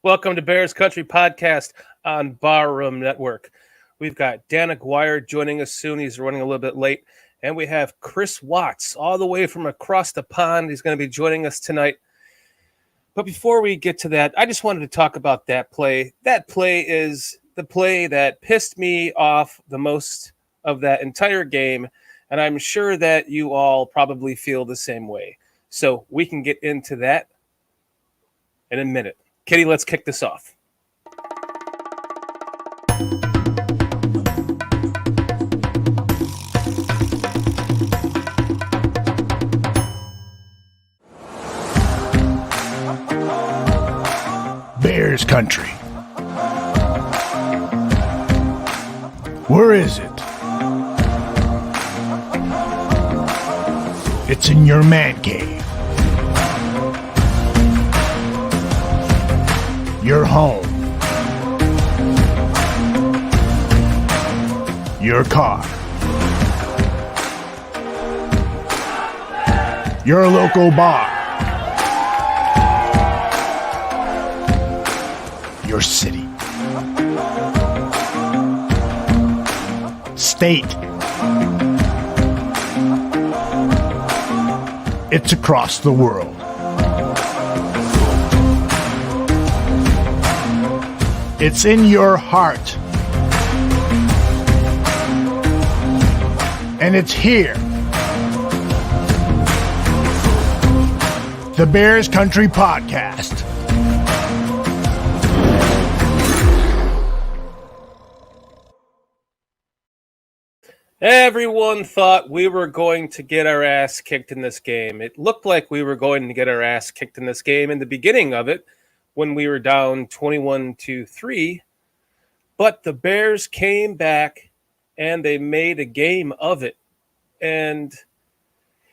Welcome to Bears Country Podcast on Barroom Network. We've got Dan Aguire joining us soon. He's running a little bit late. And we have Chris Watts all the way from across the pond. He's going to be joining us tonight. But before we get to that, I just wanted to talk about that play. That play is the play that pissed me off the most of that entire game. And I'm sure that you all probably feel the same way. So we can get into that in a minute. Kitty, let's kick this off. Bears Country. Where is it? It's in your man cave. Your home. Your car. Your local bar. Your city. State. It's across the world. It's in your heart. And it's here. The Bears Country Podcast. Everyone thought we were going to get our ass kicked in this game. It looked like we were going to get our ass kicked in this game in the beginning of it when we were down 21-3. But the Bears came back and they made a game of it. And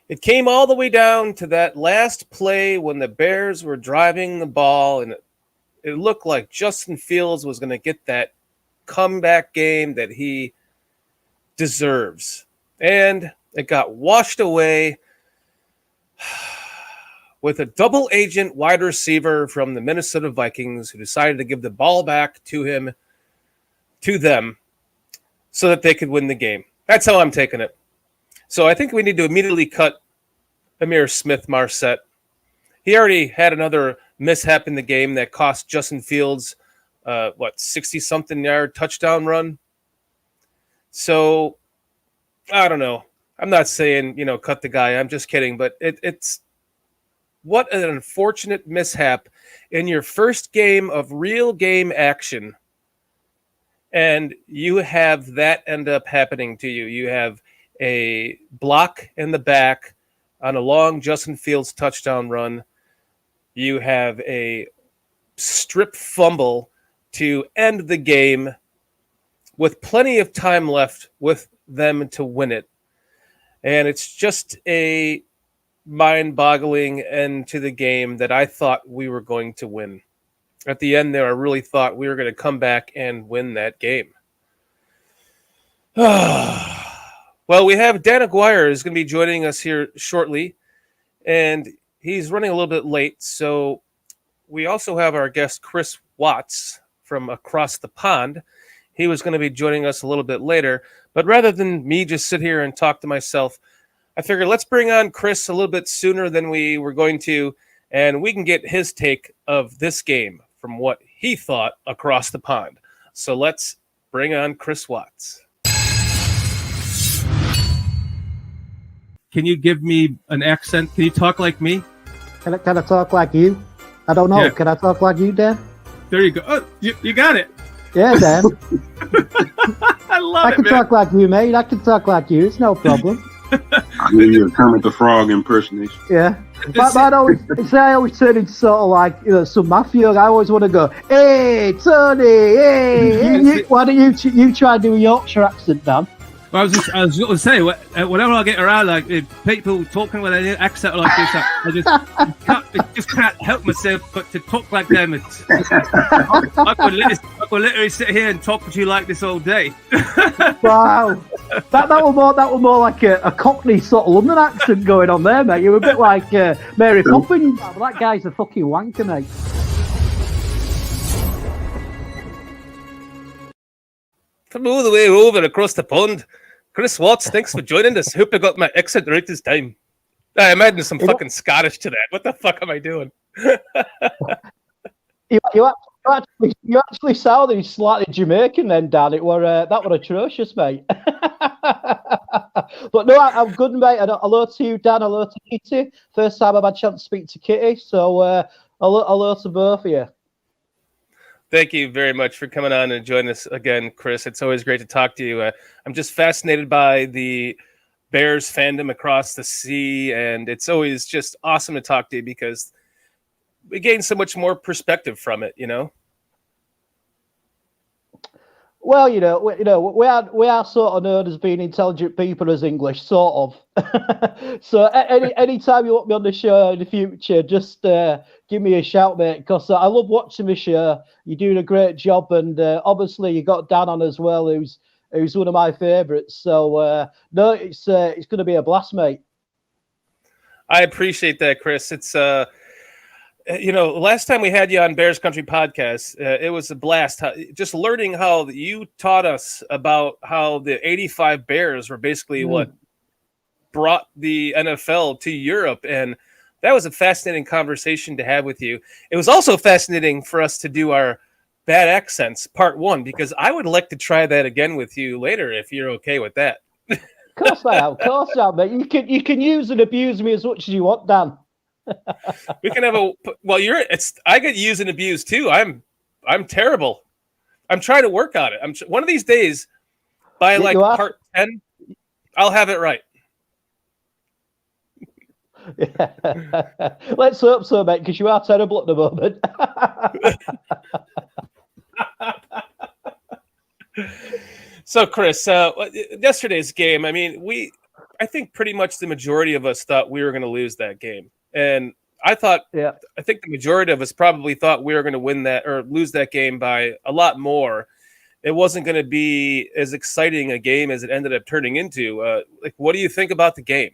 it came all the way down to that last play when the Bears were driving the ball, and it looked like Justin Fields was going to get that comeback game that he deserves. And it got washed away with a double agent wide receiver from the Minnesota Vikings who decided to give the ball back to them so that they could win the game. That's how I'm taking it. So I think we need to immediately cut Amir Smith-Marset. He already had another mishap in the game that cost Justin Fields 60-something yard touchdown run. So, I don't know. I'm not saying, cut the guy. I'm just kidding. But it's what an unfortunate mishap in your first game of real game action. And you have that end up happening to you. You have a block in the back on a long Justin Fields touchdown run. You have a strip fumble to end the game with plenty of time left with them to win it. And it's just a mind-boggling end to the game that I thought we were going to win. At the end there, I really thought we were going to come back and win that game. Well, we have Dan Aguire is going to be joining us here shortly, and he's running a little bit late. So we also have our guest, Chris Watts, from across the pond. He was going to be joining us a little bit later, but rather than me just sit here and talk to myself, I figured let's bring on Chris a little bit sooner than we were going to, and we can get his take of this game from what he thought across the pond. So let's bring on Chris Watts. Can you give me an accent? Can you talk like me? Can I talk like you? I don't know. Yeah. Can I talk like you, Dan? There you go. Oh, you got it. Yeah, Dan. I love it, I can talk like you, mate. I can talk like you. It's no problem. I knew you were Kermit the Frog impersonation. Yeah. But I always turn into sort of like, some mafia. I always want to go, hey, Tony, hey. Why don't you try and do a Yorkshire accent, Dan? Well, I was going to say, whenever I get around, like people talking with an accent like this, I just can't help myself but to talk like them. I could literally sit here and talk to you like this all day. Wow, that was more like a Cockney sort of London accent going on there, mate. You were a bit like Mary Poppins. That guy's a fucking wanker, mate. From all the way over across the pond. Chris Watts, thanks for joining us. Hope I got my accent right this time. I'm adding some fucking Scottish to that. What the fuck am I doing? You actually sounded slightly Jamaican then, Dan. It were that were atrocious, mate. But no, I'm good, mate. And hello to you, Dan. Hello to Kitty. First time I've had a chance to speak to Kitty, so hello to both of you. Thank you very much for coming on and joining us again, Chris. It's always great to talk to you. I'm just fascinated by the Bears fandom across the sea, and it's always just awesome to talk to you because we gain so much more perspective from it, you know? Well, we are sort of known as being intelligent people as English, sort of. So any time you want me on the show in the future, just give me a shout, mate, because I love watching the show. You're doing a great job, and obviously you got Dan on as well, who's one of my favourites. So no, it's going to be a blast, mate. I appreciate that, Chris. It's last time we had you on Bears Country Podcast, it was a blast. Just learning how you taught us about how the '85 Bears were basically what brought the NFL to Europe, and that was a fascinating conversation to have with you. It was also fascinating for us to do our bad accents part 1, because I would like to try that again with you later if you're okay with that. Of course I am, mate. You can use and abuse me as much as you want, Dan. We can have I get used and abused too. I'm terrible. I'm trying to work on it. One of these days, by part 10, I'll have it right. Yeah. Let's hope so, mate, because you are terrible at the moment. So, Chris, yesterday's game, I mean, I think pretty much the majority of us thought we were going to lose that game. And I think the majority of us probably thought we were going to win that or lose that game by a lot more. It wasn't going to be as exciting a game as it ended up turning into. What do you think about the game?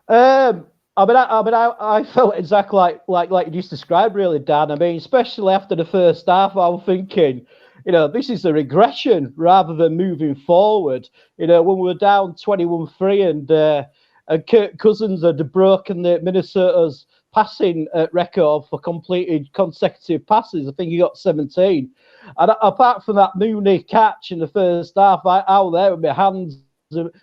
I felt exactly like you just described, really, Dan. I mean, especially after the first half, I was thinking, this is a regression rather than moving forward. When we were down 21-3 and Kirk Cousins had broken the Minnesota's passing record for completed consecutive passes. I think he got 17. And apart from that Mooney catch in the first half, I was there with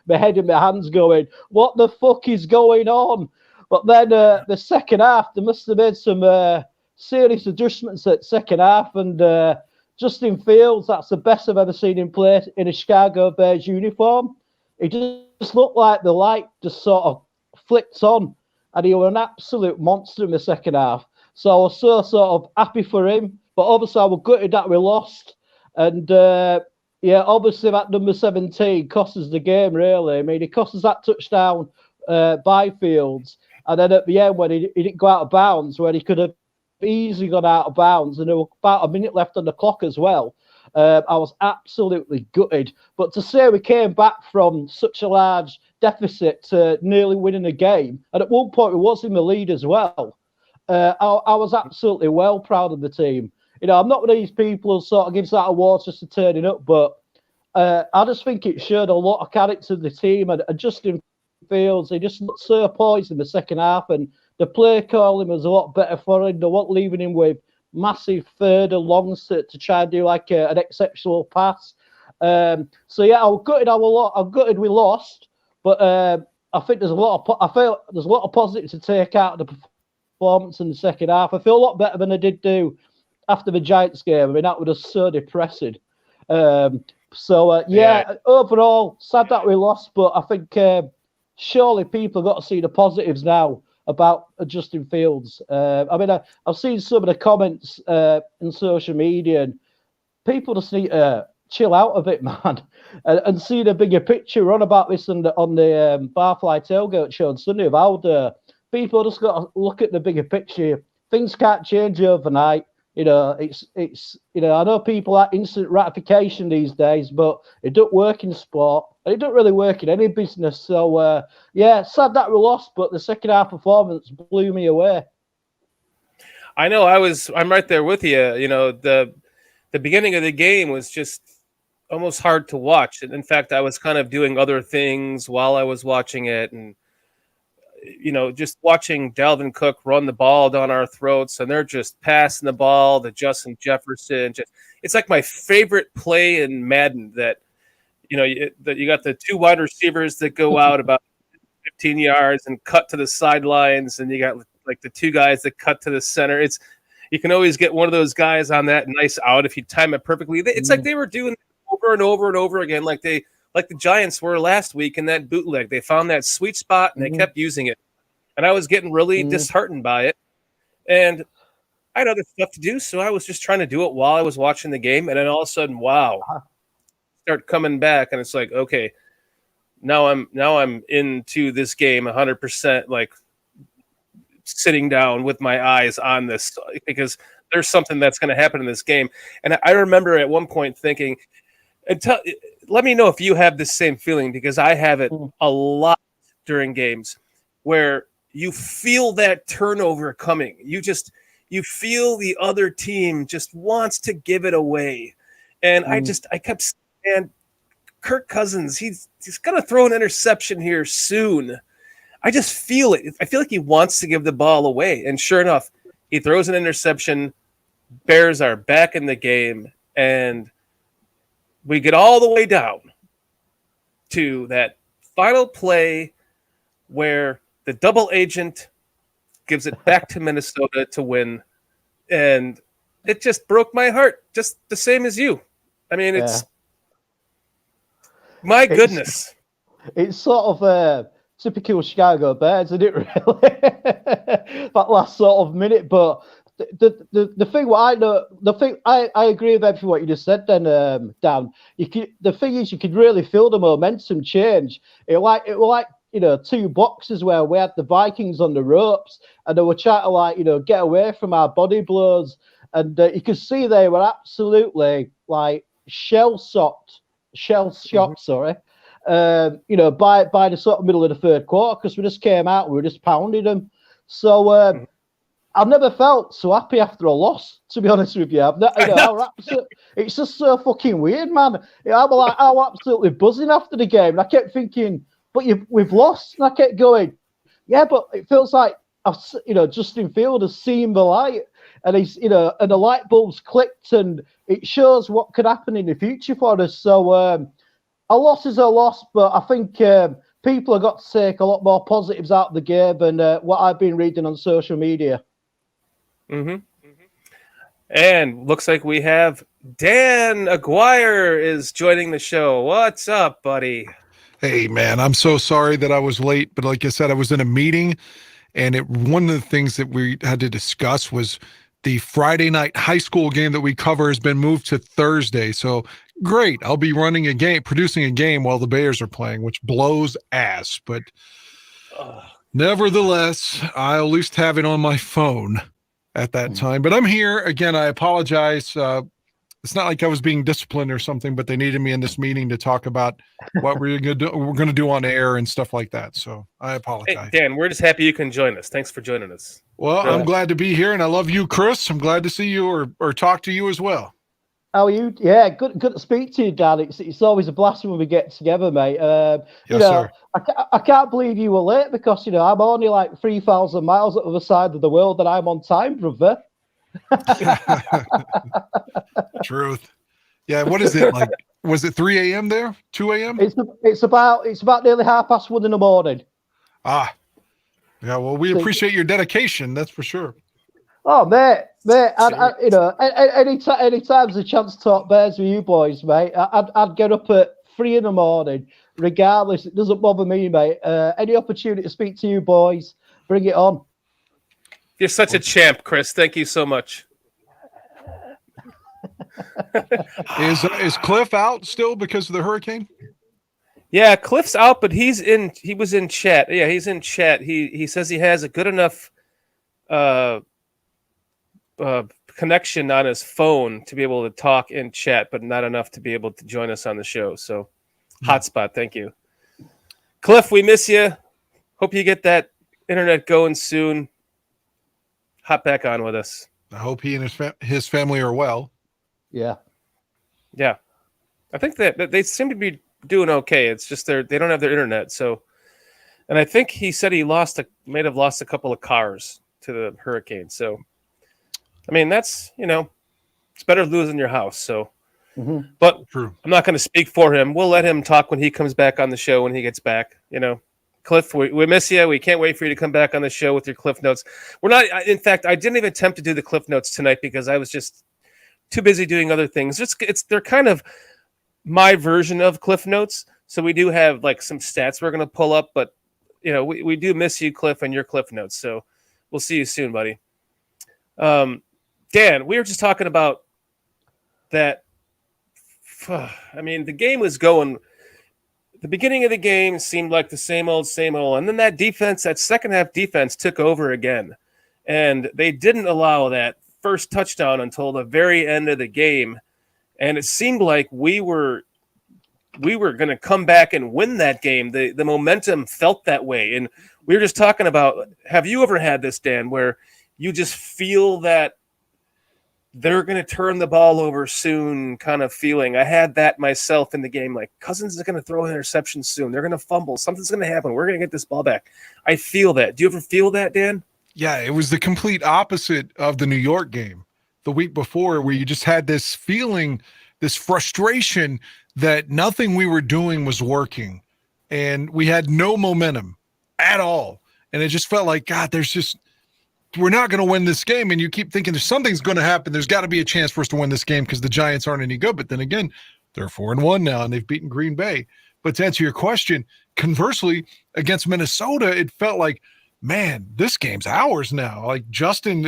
my head in my hands going, what the fuck is going on? But then the second half, they must have made some serious adjustments at second half. And Justin Fields, that's the best I've ever seen him play in a Chicago Bears uniform. He just looked like the light just sort of flicked on, and he was an absolute monster in the second half. So I was so sort of happy for him, but obviously I was gutted that we lost. And obviously that number 17 cost us the game, really. I mean, it cost us that touchdown by Fields, and then at the end when he didn't go out of bounds, where he could have easily gone out of bounds, and there was about a minute left on the clock as well. I was absolutely gutted. But to say we came back from such a large deficit to nearly winning a game, and at one point we was in the lead as well, I was absolutely well proud of the team. I'm not one of these people who sort of gives that award just for turning up, but I just think it showed a lot of character of the team. And Justin Fields, he just looked so poised in the second half, and the play calling was a lot better for him. They weren't leaving him with massive third and longs to try and do an exceptional pass. I was gutted. I'm gutted we lost, but I think there's a lot of positives to take out of the performance in the second half. I feel a lot better than I did do after the Giants game. I mean, that was just so depressing. Overall, sad that we lost, but I think surely people have got to see the positives now about Justin Fields. I've seen some of the comments in social media, and people just need to chill out a bit, man, and see the bigger picture. We're on about this on the Barfly Tailgate show on Sunday of how people just got to look at the bigger picture. Things can't change overnight. It's I know people like instant gratification these days, but it don't work in sport, and it don't really work in any business. So sad that we lost, but the second half performance blew me away. I know I'm right there with you. the beginning of the game was just almost hard to watch. And in fact, I was kind of doing other things while I was watching it, and just watching Dalvin Cook run the ball down our throats, and they're just passing the ball to Justin Jefferson. It's like my favorite play in Madden that you got the two wide receivers that go out about 15 yards and cut to the sidelines, and you got like the two guys that cut to the center. You can always get one of those guys on that nice out if you time it perfectly. It's like they were doing it over and over and over again, like the Giants were last week in that bootleg. They found that sweet spot and they kept using it. And I was getting really disheartened by it. And I had other stuff to do, so I was just trying to do it while I was watching the game. And then all of a sudden, wow, start coming back, and it's like, okay, now I'm into this game 100%, like sitting down with my eyes on this, because there's something that's going to happen in this game. And I remember at one point thinking, let me know if you have this same feeling, because I have it a lot during games where you feel that turnover coming. You feel the other team just wants to give it away. And I kept saying, Kirk Cousins, he's going to throw an interception here soon. I just feel it. I feel like he wants to give the ball away. And sure enough, he throws an interception. Bears are back in the game. And we get all the way down to that final play where the double agent gives it back to Minnesota to win. And it just broke my heart, just the same as you. I mean, it's my goodness. It's sort of typical Chicago Bears, isn't it, really? That last sort of minute. But the thing what I know, I agree with everything what you just said then, Dan. The thing is, you could really feel the momentum change. It was like two boxes where we had the Vikings on the ropes, and they were trying to get away from our body blows, and you could see they were absolutely like shell shocked. Sorry. By the sort of middle of the third quarter, because we just came out, we were just pounding them. So I've never felt so happy after a loss, to be honest with you. It's just so fucking weird, man. I'm absolutely buzzing after the game, and I kept thinking, but we've lost, and I kept going, yeah, but it feels like Justin Field has seen the light, and and the light bulbs clicked, and it shows what could happen in the future for us. So a loss is a loss, but I think people have got to take a lot more positives out of the game than what I've been reading on social media. And looks like we have Dan Aguire is joining the show. What's up, buddy? Hey, man, I'm so sorry that I was late, but like I said, I was in a meeting, and one of the things that we had to discuss was the Friday night high school game that we cover has been moved to Thursday. So great. I'll be producing a game while the Bears are playing, which blows ass. But nevertheless, I'll at least have it on my phone at that time. But I'm here. Again, I apologize. It's not like I was being disciplined or something, but they needed me in this meeting to talk about what we're going to do on air and stuff like that. So I apologize. Hey, Dan, we're just happy you can join us. Thanks for joining us. Well, I'm glad to be here, and I love you, Chris. I'm glad to see you or talk to you as well. How are you? Yeah, good to speak to you, Dan. It's always a blast when we get together, mate. Yes, sir. I can't believe you were late, because I'm only like 3,000 miles at the other side of the world, and I'm on time, brother. Truth. Yeah, what is it like? Was it 3 a.m. there? 2 a.m.? It's about nearly 1:30 in the morning. Ah, yeah. Well, we appreciate your dedication. That's for sure. Oh, mate. Any time's a chance to talk Bears with you boys, mate. I'd get up at 3 in the morning, regardless. It doesn't bother me, mate. Any opportunity to speak to you boys, bring it on. You're such a champ, Chris. Thank you so much. Is Cliff out still because of the hurricane? Yeah, Cliff's out, but he was in chat. Yeah, he's in chat. He says he has a good enough connection on his phone to be able to talk in chat, but not enough to be able to join us on the show. So hotspot, thank you. Cliff, we miss you. Hope you get that internet going soon. Hop back on with us. I hope he and his family are well. Yeah. Yeah, I think that they seem to be doing okay. It's just they don't have their internet. So, and I think he said he might have lost a couple of cars to the hurricane. So, I mean, that's it's better than losing your house. So, but True. I'm not going to speak for him. We'll let him talk when he comes back on the show when he gets back. Cliff, we miss you. We can't wait for you to come back on the show with your Cliff Notes. We're not. In fact, I didn't even attempt to do the Cliff Notes tonight because I was just too busy doing other things. They're kind of my version of Cliff Notes. So we do have like some stats we're going to pull up, but we do miss you, Cliff, and your Cliff Notes. So we'll see you soon, buddy. Dan, we were just talking about that. I mean, the game was going. The beginning of the game seemed like the same old, and then that second half defense took over again, and they didn't allow that first touchdown until the very end of the game, and it seemed like we were going to come back and win that game. The momentum felt that way, and we were just talking about. Have you ever had this, Dan, where you just feel that they're going to turn the ball over soon kind of feeling? I had that myself in the game. Like, Cousins is going to throw an interception soon. They're going to fumble. Something's going to happen. We're going to get this ball back. I feel that. Do you ever feel that, Dan? Yeah, it was the complete opposite of the New York game the week before, where you just had this feeling, this frustration that nothing we were doing was working. And we had no momentum at all. And it just felt like, God, we're not going to win this game. And you keep thinking something's going to happen. There's got to be a chance for us to win this game because the Giants aren't any good. But then again, they're 4-1 now and they've beaten Green Bay. But to answer your question, conversely, against Minnesota, it felt like, man, this game's ours now. Like, Justin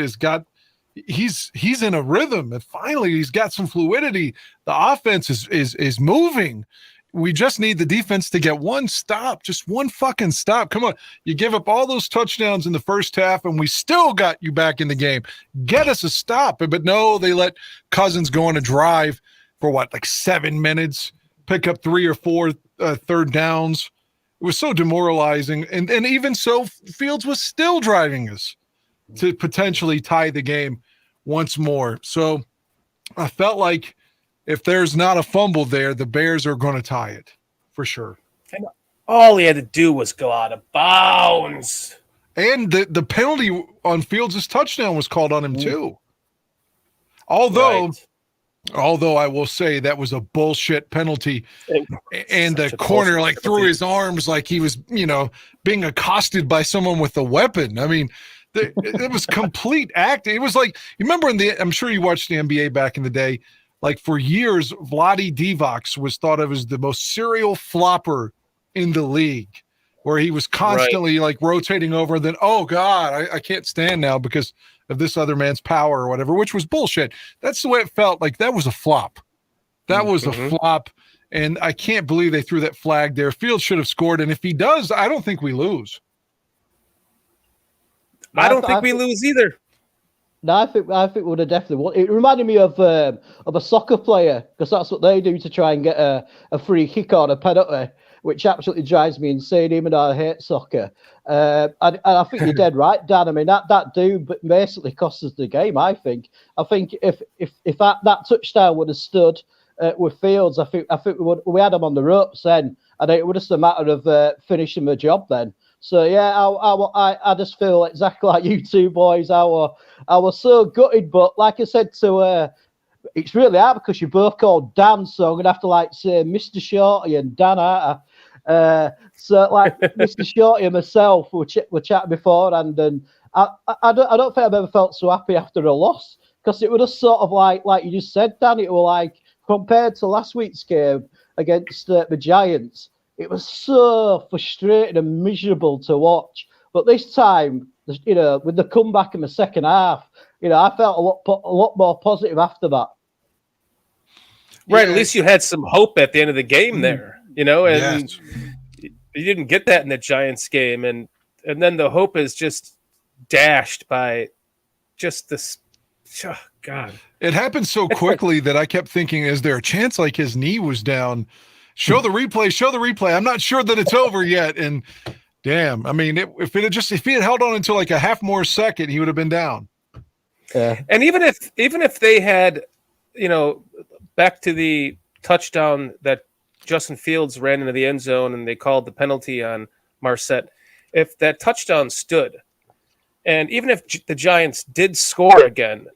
he's in a rhythm, and finally he's got some fluidity. The offense is moving. We just need the defense to get one stop, just one fucking stop. Come on. You give up all those touchdowns in the first half, and we still got you back in the game. Get us a stop. But no, they let Cousins go on a drive for like 7 minutes, pick up 3 or 4 third downs. It was so demoralizing. And even so, Fields was still driving us to potentially tie the game once more. So I felt like if there's not a fumble there, the Bears are going to tie it for sure. And all he had to do was go out of bounds. And the penalty on Fields' touchdown was called on him too. Although I will say that was a bullshit penalty. And the corner threw his arms like he was, being accosted by someone with a weapon. I mean, it was complete acting. It was like, you remember I'm sure you watched the NBA back in the day. Like, for years, Vlade Divac was thought of as the most serial flopper in the league, where he was constantly rotating over. And then, oh God, I can't stand now because of this other man's power or whatever, which was bullshit. That's the way it felt. Like, that was a flop. That was a flop. And I can't believe they threw that flag there. Fields should have scored. And if he does, I don't think we lose. I don't think we lose either. No, I think we would have definitely won. It reminded me of a soccer player, because that's what they do to try and get a free kick on a penalty, which absolutely drives me insane, even though I hate soccer. And I think you're dead right, Dan. I mean, that dude basically cost us the game, I think. I think if that touchdown would have stood with Fields, I think we had him on the ropes then, and it would have been a matter of finishing the job then. So yeah, I just feel exactly like you two boys. I was so gutted, but like I said it's really hard because you both called Dan, so I'm gonna have to say Mr. Shorty and Dan, aren't I? So Mr. Shorty and myself were chatting before, and I don't think I've ever felt so happy after a loss, because it was sort of like you just said, Dan. It was like, compared to last week's game against the Giants, it was so frustrating and miserable to watch. But this time, with the comeback in the second half, I felt a lot more positive after that. Right, at least you had some hope at the end of the game there, and you didn't get that in the Giants game, and then the hope is just dashed by just this. Oh, God, it happened so quickly that I kept thinking, is there a chance his knee was down? Show the replay. I'm not sure that it's over yet. And damn, I mean, if he had held on until a half more second, he would have been down. And even if they had back to the touchdown that Justin Fields ran into the end zone and they called the penalty on Marset. If that touchdown stood, and even if the Giants did score again,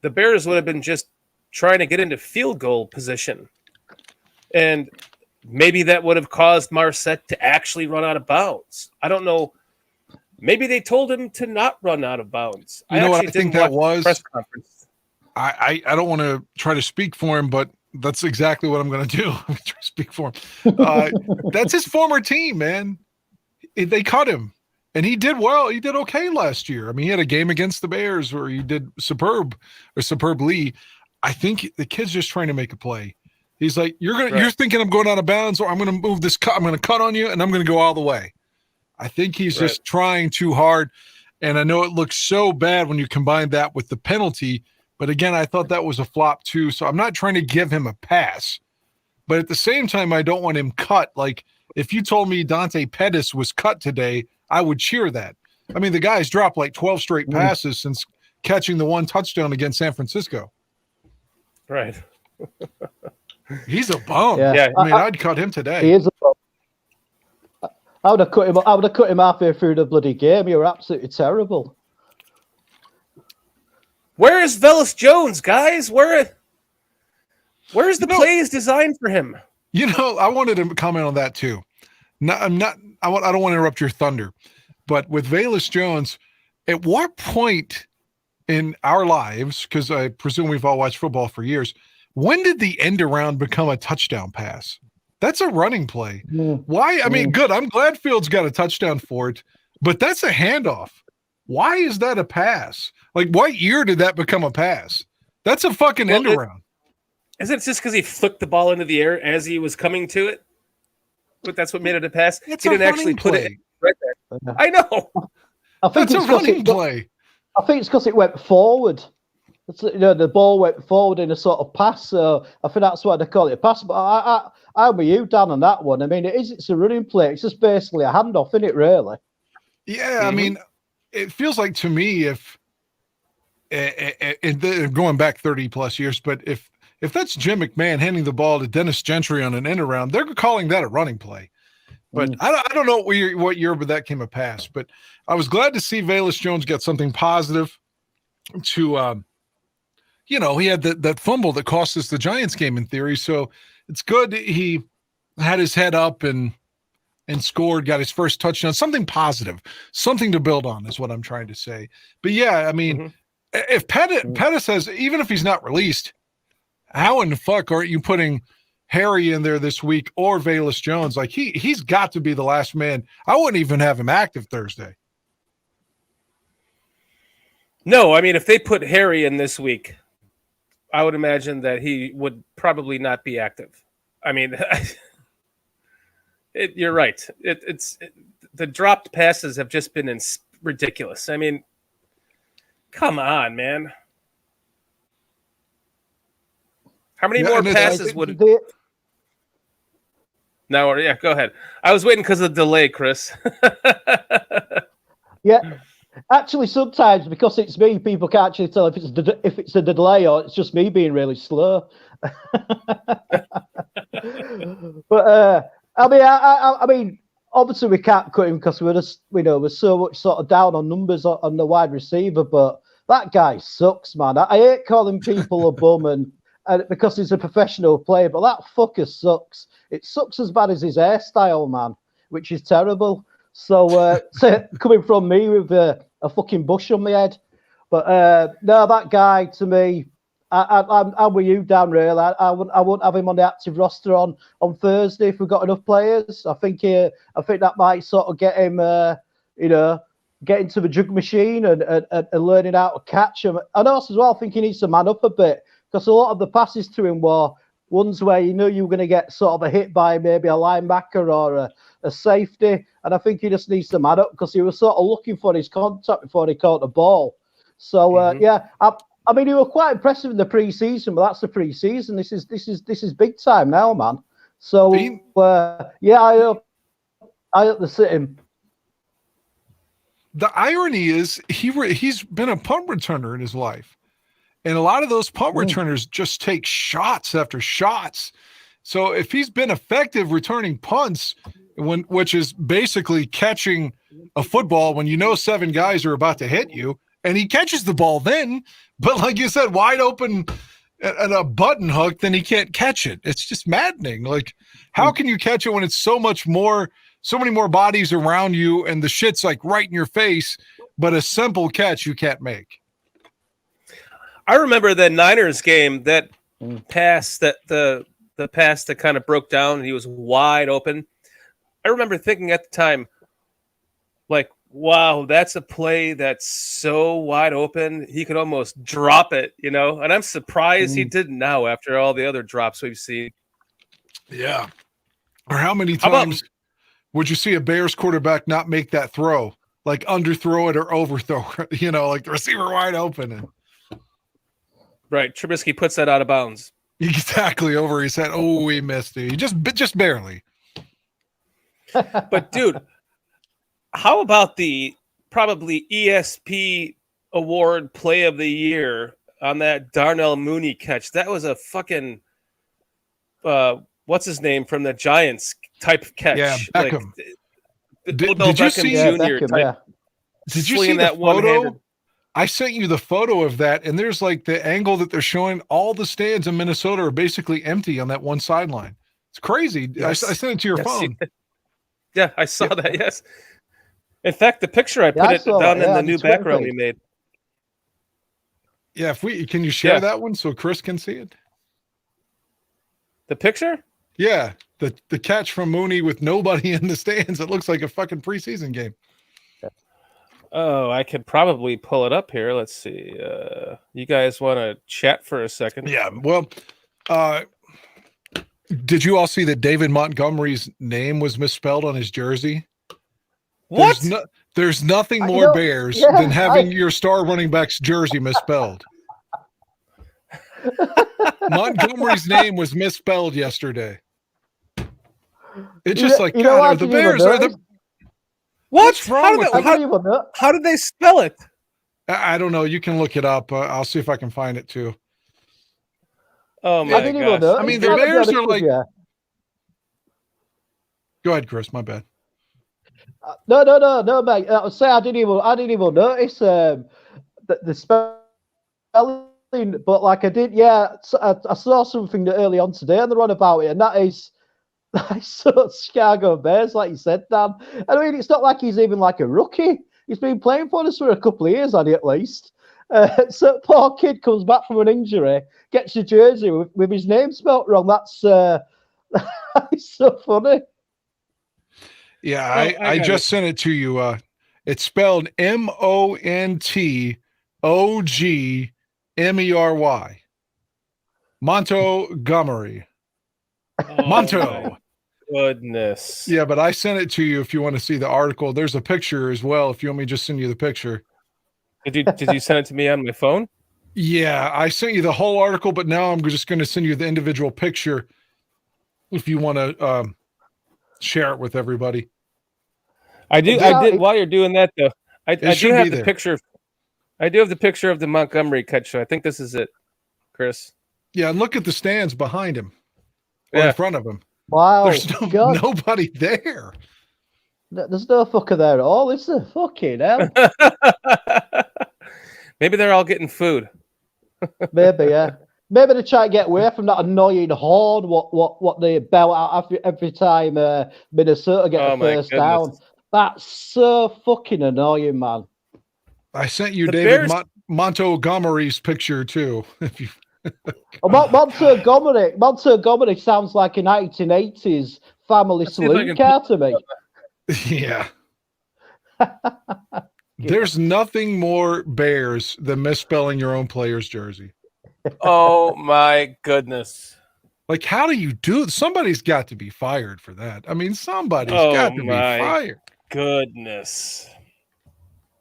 the Bears would have been just trying to get into field goal position. And maybe that would have caused Marset to actually run out of bounds. I don't know. Maybe they told him to not run out of bounds. You know what I think that was? Press conference. I don't want to try to speak for him, but that's exactly what I'm going to do. I'm going to try to speak for him. That's his former team, man. They cut him, and he did well. He did okay last year. I mean, he had a game against the Bears where he did superbly. I think the kid's just trying to make a play. He's like, you're thinking I'm going out of bounds, or I'm going to move this cut. I'm going to cut on you, and I'm going to go all the way. I think he's just trying too hard, and I know it looks so bad when you combine that with the penalty. But again, I thought that was a flop too. So I'm not trying to give him a pass, but at the same time, I don't want him cut. Like if you told me Dante Pettis was cut today, I would cheer that. I mean, the guy's dropped like 12 straight passes since catching the one touchdown against San Francisco. Right. He's a bum. Yeah. I mean, I'd cut him today. He is a bum. I would have cut him halfway through the bloody game. You were absolutely terrible. Where is Velus Jones, guys? Where's the plays designed for him? I wanted to comment on that too. I don't want to interrupt your thunder, but with Velus Jones, at what point in our lives, because I presume we've all watched football for years, when did the end around become a touchdown pass? That's a running play. Why? I mean, good. I'm glad Fields got a touchdown for it, but that's a handoff. Why is that a pass? Like, what year did that become a pass? That's a fucking end around. Is it just because he flicked the ball into the air as he was coming to it? But that's what made it a pass. It's he didn't actually put it right there. I know. That's a running play. I think it's because it went forward. The ball went forward in a sort of pass. So I think that's why they call it a pass. But I'm with you, Dan, on that one. I mean, it's a running play. It's just basically a handoff, isn't it, really? Yeah, I mean, it feels like to me going back 30 plus years, but if that's Jim McMahon handing the ball to Dennis Gentry on an end around, they're calling that a running play. But I don't know what year, but that came a pass. But I was glad to see Velus Jones get something positive to, he had that fumble that cost us the Giants game in theory. So it's good he had his head up and scored, got his first touchdown, something positive, something to build on is what I'm trying to say. But yeah, I mean, if Pettis says, even if he's not released, how in the fuck aren't you putting Harry in there this week or Velus Jones? Like he's got to be the last man. I wouldn't even have him active Thursday. No, I mean, if they put Harry in this week, I would imagine that he would probably not be active. I mean, you're right. The dropped passes have just been ridiculous. I mean, come on, man. How many more passes would? No, yeah, go ahead. I was waiting because of the delay, Chris. Yeah, actually, sometimes because it's me, people can't actually tell if it's a delay or it's just me being really slow. But I mean, obviously we can't cut him because we're so much sort of down on numbers on the wide receiver. But that guy sucks, man. I hate calling people a bum and because he's a professional player, but that fucker sucks. It sucks as bad as his hairstyle, man, which is terrible. So, coming from me with a fucking bush on my head, but no, that guy to me, I'm with you, Dan. Really, I wouldn't have him on the active roster on Thursday if we've got enough players. I think that might sort of get him, get into the jug machine and learning how to catch him. And also as well, I think he needs to man up a bit. Because a lot of the passes to him were ones where you were going to get sort of a hit by maybe a linebacker or a safety. And I think he just needs to man up because he was sort of looking for his contact before he caught the ball. So, yeah, I mean, he was quite impressive in the preseason, but that's the preseason. This is big time now, man. So, yeah, I hope to sit him. The irony is he's been a punt returner in his life. And a lot of those punt returners just take shots after shots. So if he's been effective returning punts, which is basically catching a football when you know 7 guys are about to hit you, and he catches the ball then, but like you said, wide open and a button hook, then he can't catch it. It's just maddening. Like, how can you catch it when it's so many more bodies around you and the shit's like right in your face, but a simple catch you can't make? I remember the Niners game, that pass that the pass that kind of broke down and he was wide open. I remember thinking at the time, like, wow, that's a play that's so wide open. He could almost drop it, And I'm surprised he didn't now after all the other drops we've seen. Yeah. Or how many times would you see a Bears quarterback not make that throw? Like underthrow it or overthrow it, like the receiver wide open. Right. Trubisky puts that out of bounds. Exactly, over his head. Oh, he missed it. Just barely. But, dude, how about the probably ESP award play of the year on that Darnell Mooney catch? That was a fucking what's his name from the Giants type of catch. Yeah, Beckham. Did you see Beckham, Did you see that photo? I sent you the photo of that, and there's like the angle that they're showing. All the stands in Minnesota are basically empty on that one sideline. It's crazy. Yes. I sent it to your phone. Yeah, I saw that. Yes. In fact, the picture I put down in the new background we made. Yeah, can you share that one so Chris can see it? The picture? Yeah, the catch from Mooney with nobody in the stands. It looks like a fucking preseason game. Oh, I could probably pull it up here. Let's see. You guys want to chat for a second? Yeah. Well, did you all see that David Montgomery's name was misspelled on his jersey? What? There's nothing more Bears than having your star running back's jersey misspelled. Montgomery's name was misspelled yesterday. It's just like, God, are the Bears are the... What's wrong with how did they spell it? I don't know. You can look it up. I'll see if I can find it too. Oh my gosh! I mean, the Bears are like. Go ahead, Chris. My bad. No, mate. I say I didn't even notice the spelling, but like I did. Yeah, I saw something early on today, and they're on about it, and that's so Chicago Bears, like you said, Dan. I mean, it's not like he's even like a rookie. He's been playing for us for a couple of years, at least. So poor kid comes back from an injury, gets a jersey with his name spelt wrong. That's so funny. Yeah, I just sent it to you. It's spelled Montgomery. Montgomery. Monto. Goodness. Yeah, but I sent it to you if you want to see the article. There's a picture as well if you want me to just send you the picture. Did you send it to me on my phone? Yeah, I sent you the whole article, but now I'm just going to send you the individual picture if you want to share it with everybody. I did while you're doing that though. I do have the picture. I do have the picture of the Montgomery catch. So I think this is it, Chris. Yeah, and look at the stands behind him. Or in front of him. Wow. There's nobody there. There's no fucker there at all, is there? Fucking hell. Maybe they're all getting food. Maybe, yeah. Maybe they try to get away from that annoying horn, what they bell out every time Minnesota get a first down. That's so fucking annoying, man. I sent you David Montgomery's picture too. If you Montgomery sounds like a 1980s family saloon car to me. Yeah. There's nothing more Bears than misspelling your own player's jersey. Oh my goodness. Like, how do you do it? Somebody's got to be fired for that. I mean, somebody's got to be fired. Goodness.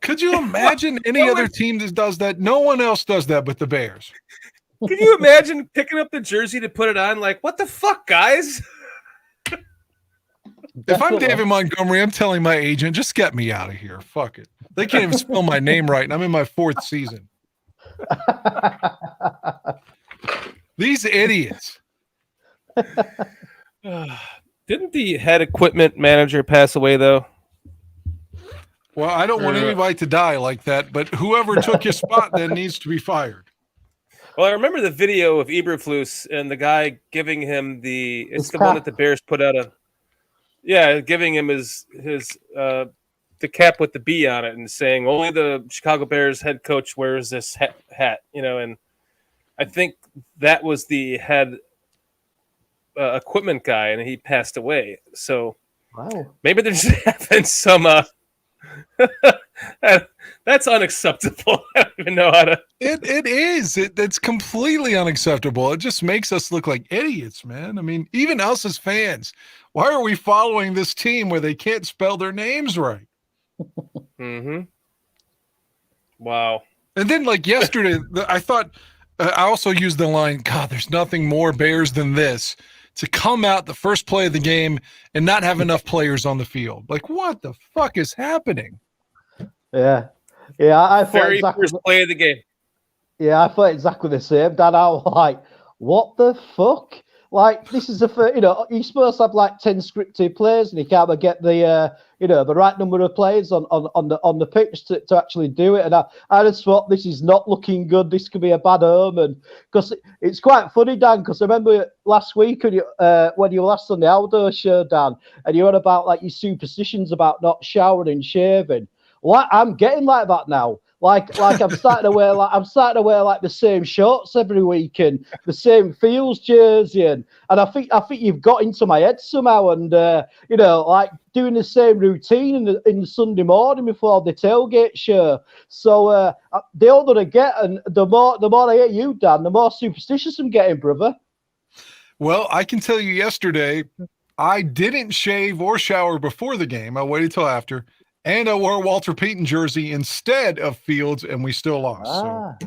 Could you imagine any other team that does that? No one else does that but the Bears. Can you imagine picking up the jersey to put it on? Like, what the fuck, guys? If I'm David Montgomery, I'm telling my agent, just get me out of here. Fuck it. They can't even spell my name right, and I'm in my 4th season. These idiots. Didn't the head equipment manager pass away though? Well, I don't want anybody to die like that, but whoever took his spot then needs to be fired. Well, I remember the video of Eberflus and the guy giving him it's the cap. one that the Bears put out giving him his the cap with the B on it and saying only the Chicago Bears head coach wears this hat, and I think that was the head equipment guy, and he passed away. So Wow. maybe there's having some. That's unacceptable. I don't even know how to. It is. It's completely unacceptable. It just makes us look like idiots, man. I mean, even us as fans, why are we following this team where they can't spell their names right? Mm-hmm. Wow. And then, like yesterday, I thought I also used the line, God, there's nothing more Bears than this, to come out the first play of the game and not have enough players on the field. Like, what the fuck is happening? Yeah. Yeah, I thought Very exactly. first play of the game. Yeah, I thought exactly the same. Dan, I was like, what the fuck? Like, this is the first, you're supposed to have like 10 scripted plays and you can't get the, the right number of players on the pitch to actually do it. And I just thought this is not looking good. This could be a bad omen. Because it's quite funny, Dan, because I remember last week when you were last on the outdoor show, Dan, and you were on about like your superstitions about not showering and shaving. Well, I'm getting like that now. Like I'm starting to wear like the same shorts every week and the same Fields jersey, and I think you've got into my head somehow, and like doing the same routine in the Sunday morning before the tailgate show. So the older I get, and the more I hear you, Dan, the more superstitious I'm getting, brother. Well, I can tell you yesterday, I didn't shave or shower before the game. I waited till after. And I wore a Walter Payton jersey instead of Fields, and we still lost. So.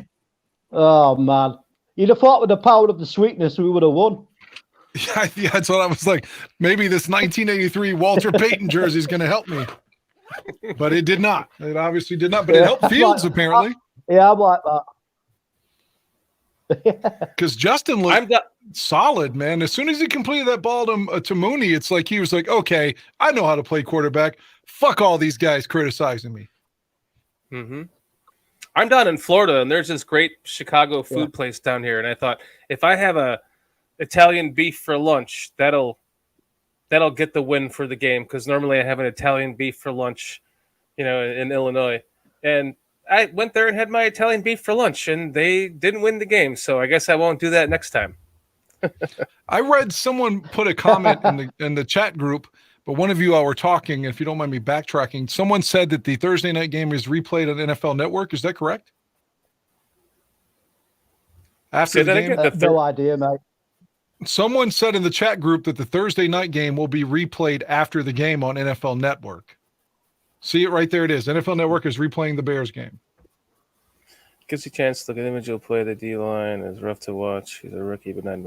Oh, man. You'd have thought with the power of the sweetness, we would have won. Yeah, that's what I was like. Maybe this 1983 Walter Payton jersey is going to help me. But it did not. It obviously did not. But it helped Fields, apparently. Yeah, I'm like that. Because Justin looked solid, man. As soon as he completed that ball to Mooney, it's like he was like, okay, I know how to play quarterback. Fuck all these guys criticizing me. Mm-hmm. I'm down in Florida, and there's this great Chicago food place down here, and I thought if I have a Italian beef for lunch, that'll get the win for the game, because normally I have an Italian beef for lunch, in Illinois, and I went there and had my Italian beef for lunch, and they didn't win the game, so I guess I won't do that next time. I read someone put a comment in the chat group. But one of you, while we're talking, if you don't mind me backtracking, someone said that the Thursday night game is replayed on NFL Network. Is that correct? After the game? I have no idea, mate. Someone said in the chat group that the Thursday night game will be replayed after the game on NFL Network. See it right there. It is. NFL Network is replaying the Bears game. Gives you a chance to look at individual play. The D-line is rough to watch. He's a rookie, but not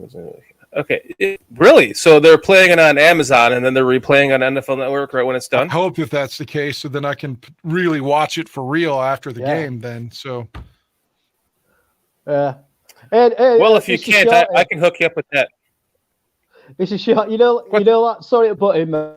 okay. Really? So they're playing it on Amazon, and then they're replaying on NFL Network right when it's done? I hope that that's the case, so then I can really watch it for real after the game then. So, well, if you can't, I can hook you up with that. It's a shot. Like, sorry to put in, mate.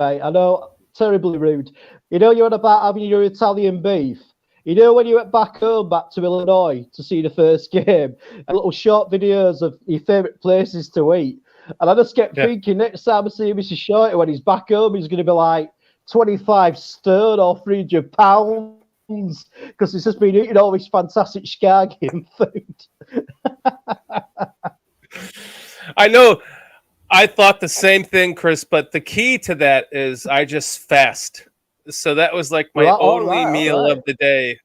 I know, terribly rude. You're on about having your Italian beef. When you went back to Illinois to see the first game, little short videos of your favourite places to eat. And I just kept thinking, next time I see Mr. Shorty, when he's back home, he's going to be like 25 stone or 300 pounds, because he's just been eating all this fantastic Chicago food. I know. I thought the same thing, Chris, but the key to that is I just fast. So that was like my only meal of the day.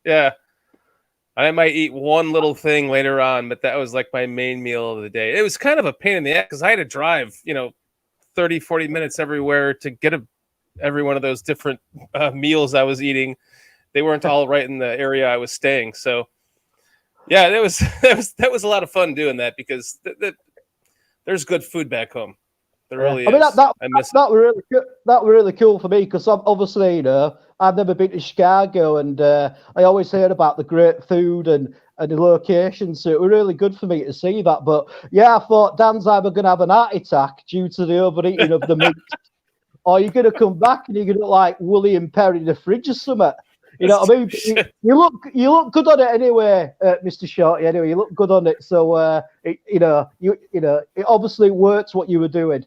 Yeah. I might eat one little thing later on, but that was like my main meal of the day. It was kind of a pain in the ass because I had to drive, 30, 40 minutes everywhere to get every one of those different meals I was eating. They weren't all right in the area I was staying. So yeah, that was a lot of fun doing that, because there's good food back home. There really is. That was really cool for me, because obviously, I've never been to Chicago, and I always heard about the great food and the location. So it was really good for me to see that. But yeah, I thought Dan's either going to have an heart attack due to the overeating of the meat, or you're going to come back and you're going to look like William Perry in the fridge or something. You know what I mean? You look good on it anyway, Mr. Shorty. Anyway, you look good on it. So it obviously worked what you were doing.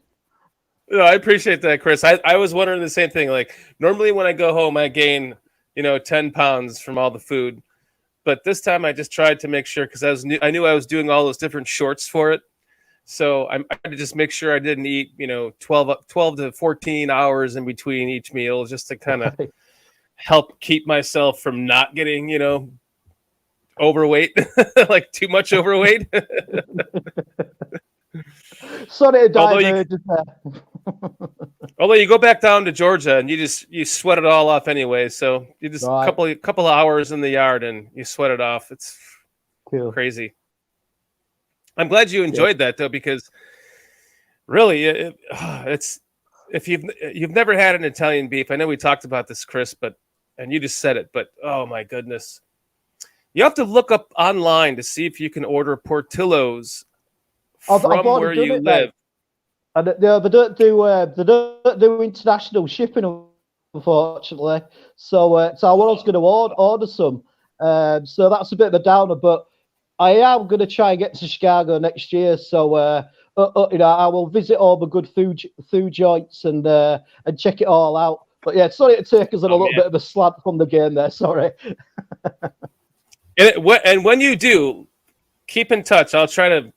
No, I appreciate that, Chris. I was wondering the same thing. Like normally when I go home, I gain 10 pounds from all the food, but this time I just tried to make sure because I knew I was doing all those different shorts for it. So I had to just make sure I didn't eat 12 to 14 hours in between each meal, just to kind of help keep myself from not getting overweight, like too much overweight. Sorry to diverge there. Although you go back down to Georgia and you sweat it all off anyway, so you just a couple of hours in the yard and you sweat it off. It's cool. Crazy. I'm glad you enjoyed that though, because really, it's if you've never had an Italian beef. I know we talked about this, Chris, and you just said it, but oh my goodness, you have to look up online to see if you can order Portillo's from where you live. And they don't do international shipping, unfortunately. So I was going to order some. So that's a bit of a downer, but I am going to try and get to Chicago next year. So I will visit all the good food joints and check it all out. But yeah, sorry to take us on a little bit of a slant from the game there. Sorry. And when you do, keep in touch. I'll try to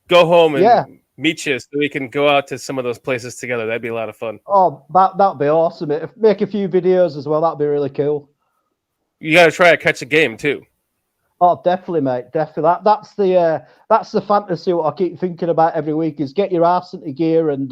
go home and meet you so we can go out to some of those places together. That'd be a lot of fun. Oh, that'd be awesome. Make a few videos as well. That'd be really cool. You got to try to catch a game too. Oh, definitely, mate. Definitely. That's the fantasy. What I keep thinking about every week is get your arse into gear and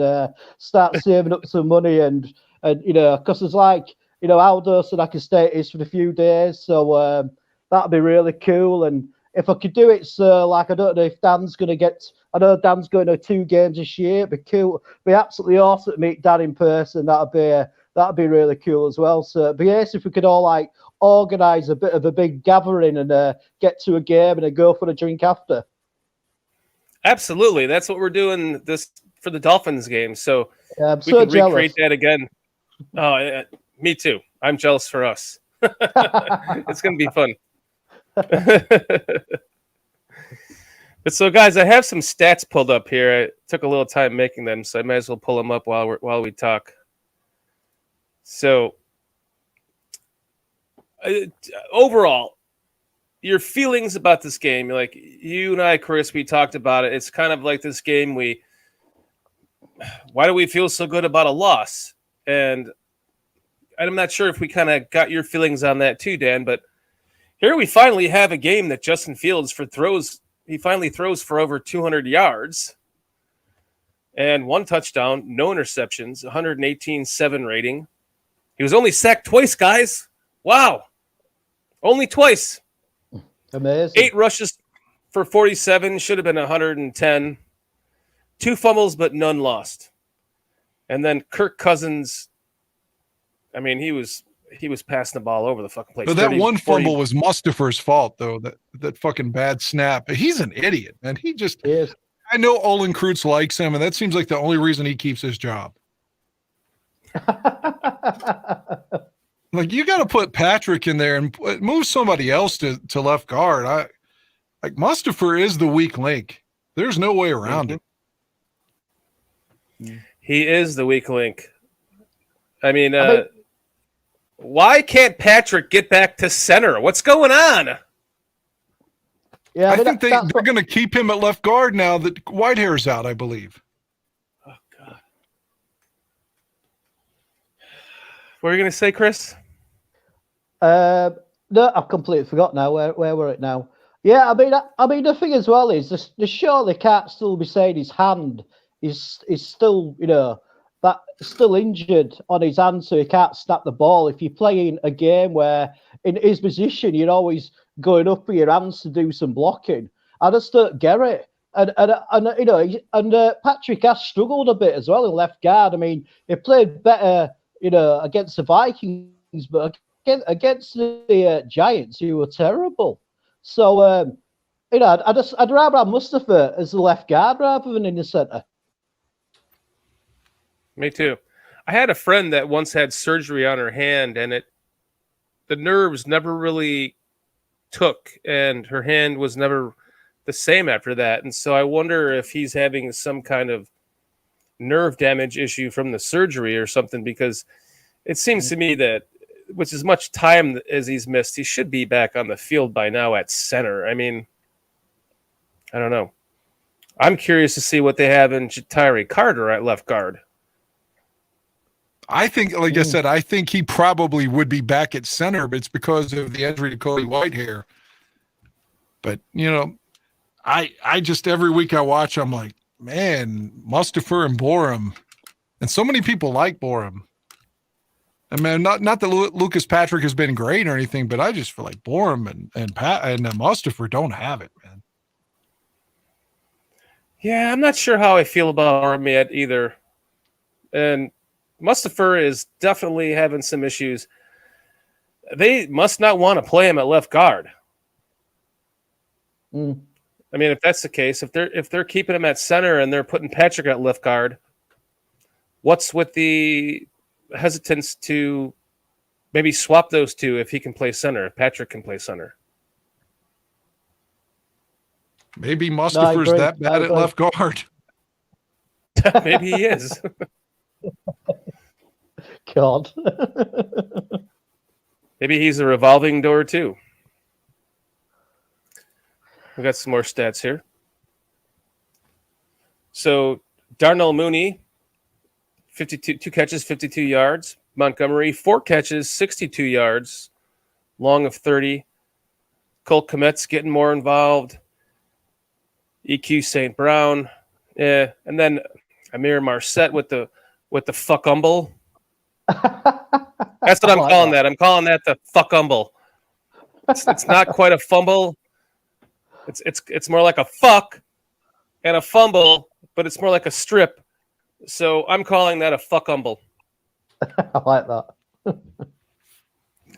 start saving up some money and because it's like Aldo said I can stay at his for a few days, so that'd be really cool. And if I could do it, so like I don't know if Dan's going to get. I know Dan's going to 2 games this year. It'd be cool. It'd be absolutely awesome to meet Dan in person. That'd be really cool as well. So it'd be nice if we could all organise a bit of a big gathering and get to a game and then go for a drink after. Absolutely, that's what we're doing this for the Dolphins game. So I'm we so can jealous. recreate that again. Oh, me too. I'm jealous for us. It's going to be fun. But so, guys, I have some stats pulled up here. I took a little time making them, so I might as well pull them up while we talk. So, overall, your feelings about this game, like you and I, Chris, we talked about it. It's kind of like this game. Why do we feel so good about a loss? And I'm not sure if we kind of got your feelings on that too, Dan. But here we finally have a game that Justin Fields He finally throws for over 200 yards and 1 touchdown, no interceptions, 118.7 rating. He was only sacked twice, guys. Wow. Only twice. Amazing. 8 rushes for 47, should have been 110. 2 fumbles, but none lost. And then Kirk Cousins, I mean, he was passing the ball over the fucking place. But that 1 fumble was Mustafa's fault, though. That fucking bad snap. He's an idiot, man. He just is. I know Olin Kreutz likes him, and that seems like the only reason he keeps his job. Like, you got to put Patrick in there and move somebody else to left guard. Mustafa is the weak link. There's no way around it. He is the weak link. I mean, why can't Patrick get back to center? What's going on? Yeah, I think they're going to keep him at left guard now that Whitehair's out, I believe. Oh, God. What were you going to say, Chris? No, I've completely forgot now. Where we're at now? Yeah, I mean, the thing as well is the surely can't still be saying his hand is still, still injured on his hand, so he can't snap the ball. If you're playing a game where in his position you're always going up with your hands to do some blocking, I just don't get it. And Patrick has struggled a bit as well in left guard. I mean, he played better, against the Vikings, but against the Giants, who were terrible. So I'd rather have Mustafa as the left guard rather than in the centre. Me too. I had a friend that once had surgery on her hand, and the nerves never really took, and her hand was never the same after that. And so I wonder if he's having some kind of nerve damage issue from the surgery or something, because it seems to me that with as much time as he's missed, he should be back on the field by now at center. I mean, I don't know. I'm curious to see what they have in Tyree Carter at left guard. I think, like I said, I think he probably would be back at center, but it's because of the injury to Cody Whitehair. But, I just, every week I watch, I'm like, man, Mustafa and Borum. And so many people like Borum. I mean, not that Lucas Patrick has been great or anything, but I just feel like Borum and Mustafa don't have it, man. Yeah, I'm not sure how I feel about Borum yet either. And Mustafa is definitely having some issues. They must not want to play him at left guard. I mean, if that's the case, if they're keeping him at center and they're putting Patrick at left guard, what's with the hesitance to maybe swap those two if he can play center, if Patrick can play center? Maybe Mustafa's that bad at left guard. Maybe he is. God. Maybe he's a revolving door too. We got some more stats here. So Darnell Mooney, 2 catches, 52 yards. Montgomery, 4 catches, 62 yards, long of 30. Cole Kmet's getting more involved. EQ St. Brown, and then Amir Marset with the fuck-umble. That's what I'm calling that. I'm calling that the fuck-umble. It's not quite a fumble. It's more like a fuck and a fumble, but it's more like a strip. So I'm calling that a fuck-umble. I like that.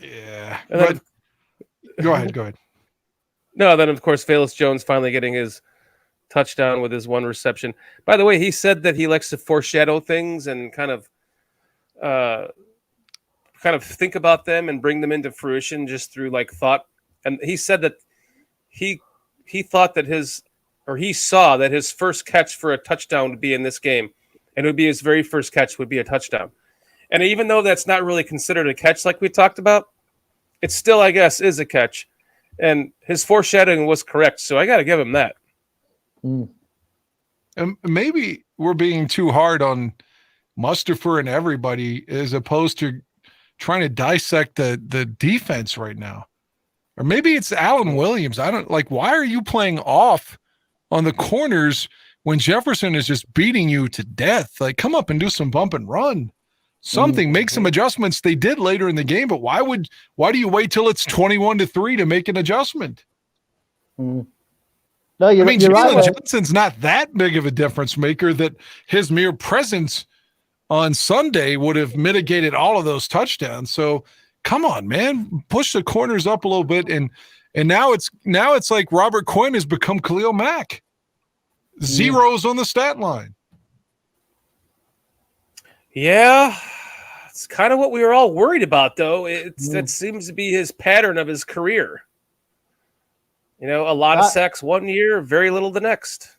Yeah. Then, go ahead. No, then of course Velus Jones finally getting his touchdown with his one reception. By the way, he said that he likes to foreshadow things and kind of think about them and bring them into fruition just through like thought. And he said that he thought that he saw that his first catch for a touchdown would be in this game, and it would be his very first catch would be a touchdown. And even though that's not really considered a catch like we talked about, it still, I guess, is a catch. And his foreshadowing was correct, so I got to give him that. And maybe we're being too hard on Mustafa and everybody as opposed to trying to dissect the defense right now. Or maybe it's Alan Williams. I don't like, why are you playing off on the corners when Jefferson is just beating you to death? Like, come up and do some bump and run. Something, make some adjustments. They did later in the game, but why do you wait till it's 21-3 to make an adjustment? No, you're right. Jalen Johnson's not that big of a difference maker that his mere presence on Sunday would have mitigated all of those touchdowns. So come on, man, push the corners up a little bit. And now it's like Robert Quinn has become Khalil Mack. Zeros on the stat line. Yeah, it's kind of what we were all worried about, though. That seems to be his pattern of his career. A lot of sacks one year, very little the next.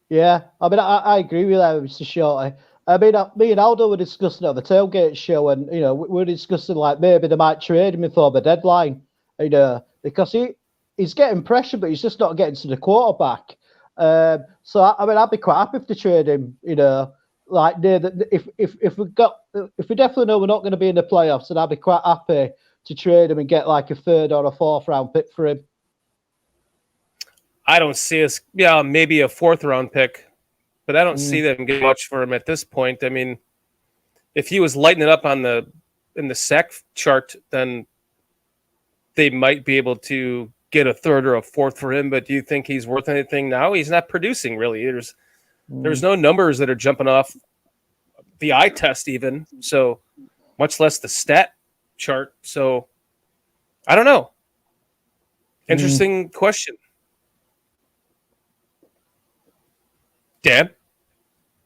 Yeah, I mean, I agree with that, Mr. Shorty. I mean, me and Aldo were discussing at the Tailgate show, and, we were discussing, like, maybe they might trade him before the deadline, because he's getting pressure, but he's just not getting to the quarterback. So, I mean, I'd be quite happy to trade him, like near the, if we definitely know we're not going to be in the playoffs, then I'd be quite happy to trade him and get like a 3rd or a 4th round pick for him. I don't see us, maybe a 4th round pick, but I don't see them getting much for him at this point. I mean, if he was lighting it up in the sack chart, then they might be able to get a 3rd or a 4th for him. But do you think he's worth anything now? He's not producing really. There's no numbers that are jumping off the eye test even, so much less the stat chart. So I don't know. Interesting question. Dan,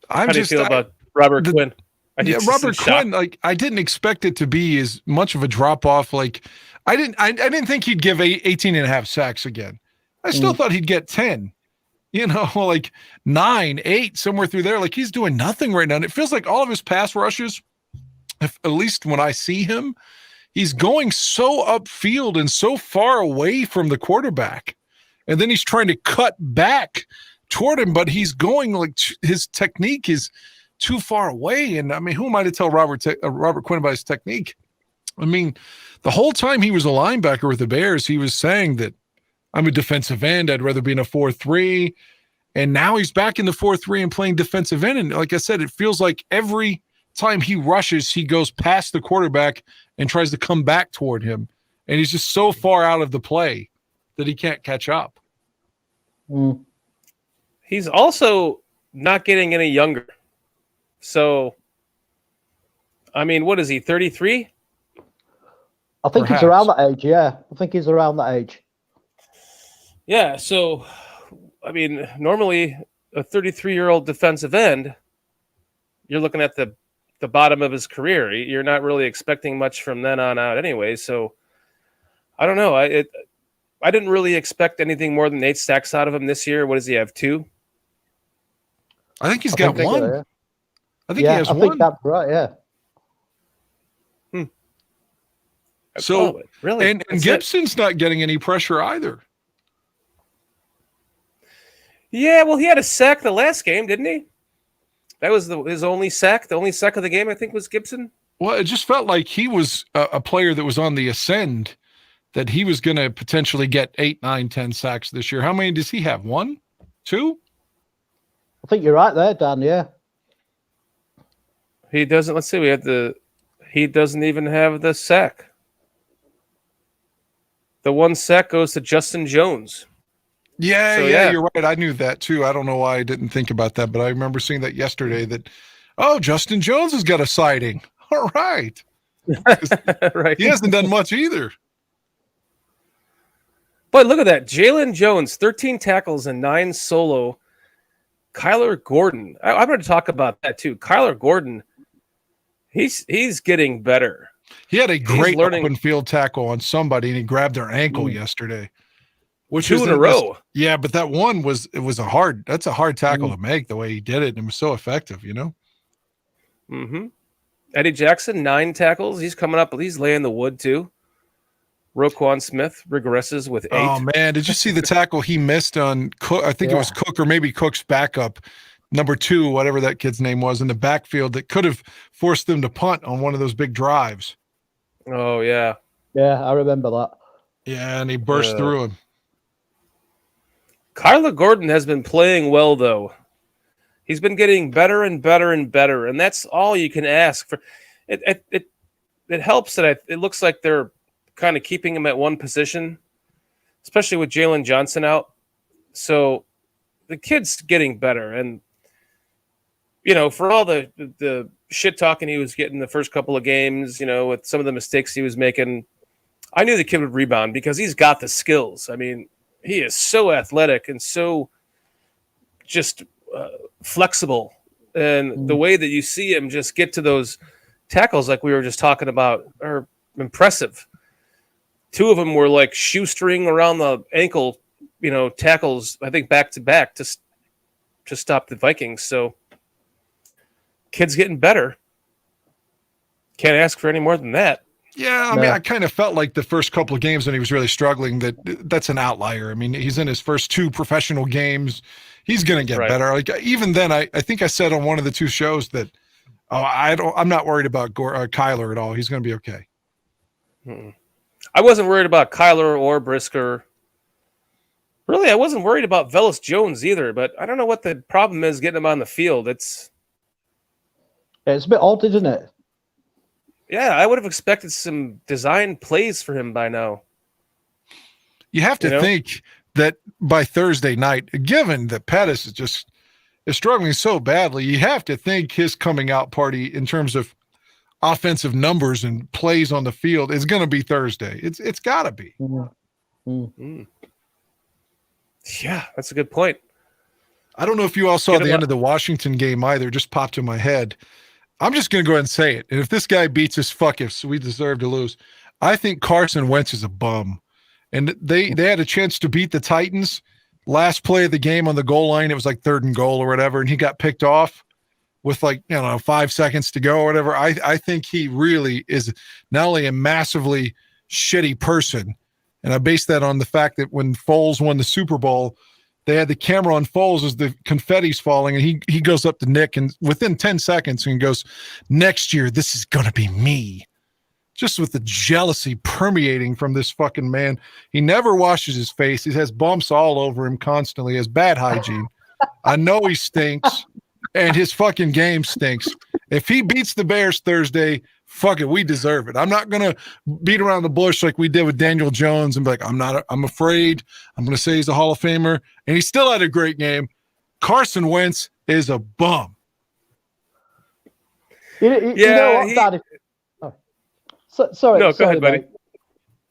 how do you feel about Robert Quinn? Robert Quinn, like I didn't expect it to be as much of a drop off. Like I didn't think he'd give 18 and a half sacks again. I still thought he'd get 10, like 9, 8, somewhere through there. Like he's doing nothing right now. And it feels like all of his pass rushes, at least when I see him, he's going so upfield and so far away from the quarterback. And then he's trying to cut back toward him, but he's going like his technique is too far away. And I mean, who am I to tell Robert Quinn about his technique? I mean, the whole time he was a linebacker with the Bears, he was saying that I'm a defensive end. I'd rather be in a 4-3. And now he's back in the 4-3 and playing defensive end. And like I said, it feels like every time he rushes, he goes past the quarterback and tries to come back toward him. And he's just so far out of the play that he can't catch up. He's also not getting any younger. So, I mean, what is he, 33? I think he's around that age, yeah. I think he's around that age. Yeah, so, I mean, normally a 33-year-old defensive end, you're looking at the bottom of his career. You're not really expecting much from then on out anyway. So, I don't know. I didn't really expect anything more than 8 sacks out of him this year. What does he have, 2? I think he's got 1. Yeah. I think he has 1. I think that's right, yeah. So, really, and Gibson's not getting any pressure either. Yeah, well, he had a sack the last game, didn't he? That was his only sack. The only sack of the game, I think, was Gibson. Well, it just felt like he was a player that was on the ascend, that he was going to potentially get 8, 9, 10 sacks this year. How many does he have? 1? 2? I think you're right there, Dan, yeah. He doesn't, let's see, he doesn't even have the sack. The 1 sack goes to Justin Jones. Yeah, you're right. I knew that too. I don't know why I didn't think about that, but I remember seeing that yesterday that, Justin Jones has got a sighting. All right. Right. He hasn't done much either. But look at that. Jalen Jones, 13 tackles and 9 solo. Kyler Gordon. I'm going to talk about that too. Kyler Gordon, he's getting better. He had a great open field tackle on somebody, and he grabbed their ankle yesterday. Which 2 in a row. Yeah, but that one was a hard tackle to make, the way he did it, and it was so effective, Mm-hmm. Eddie Jackson, 9 tackles. He's coming up. He's laying the wood too. Roquan Smith regresses with 8. Oh man, did you see the tackle he missed on Cook? I think it was Cook, or maybe Cook's backup, number 2, whatever that kid's name was, in the backfield, that could have forced them to punt on one of those big drives. Oh yeah. Yeah, I remember that. Yeah, and he burst through him. Kyler Gordon has been playing well, though. He's been getting better and better and better, and that's all you can ask for. It helps that it looks like they're kind of keeping him at one position, especially with Jalen Johnson out. So the kid's getting better, and for all the shit talking he was getting the first couple of games, with some of the mistakes he was making, I knew the kid would rebound because he's got the skills. I mean, he is so athletic and so just flexible. And the way that you see him just get to those tackles, like we were just talking about, are impressive. 2 of them were like shoestring around the ankle, tackles, I think back to back to stop the Vikings. So kid's getting better. Can't ask for any more than that. Yeah, I mean, I kind of felt like the first couple of games when he was really struggling, that's an outlier. I mean, he's in his first 2 professional games. He's going to get better. Like even then, I think I said on one of the 2 shows that, I'm not worried about Kyler at all. He's going to be okay. I wasn't worried about Kyler or Brisker. Really, I wasn't worried about Velus Jones either, but I don't know what the problem is getting him on the field. It's a bit odd, isn't it? Yeah, I would have expected some design plays for him by now. You have to think that by Thursday night, given that Pettis is struggling so badly, you have to think his coming out party in terms of offensive numbers and plays on the field is going to be Thursday. It's got to be. Yeah, that's a good point. I don't know if you all saw the end of the Washington game either. Just popped in my head. I'm just going to go ahead and say it. And if this guy beats us, fuck if so we deserve to lose. I think Carson Wentz is a bum. And they had a chance to beat the Titans. Last play of the game on the goal line, it was like 3rd and goal or whatever, and he got picked off with 5 seconds to go or whatever. I think he really is not only a massively shitty person, and I base that on the fact that when Foles won the Super Bowl, they had the camera on Foles as the confetti's falling, and he goes up to Nick and within 10 seconds and goes, "Next year, this is going to be me." Just with the jealousy permeating from this fucking man. He never washes his face. He has bumps all over him constantly. He has bad hygiene. I know he stinks, and his fucking game stinks. If he beats the Bears Thursday, fuck it, we deserve it. I'm not going to beat around the bush like we did with Daniel Jones and be like, I'm afraid. I'm going to say he's a Hall of Famer. And he still had a great game. Carson Wentz is a bum. You know what, Dad? Sorry. No, go ahead, buddy.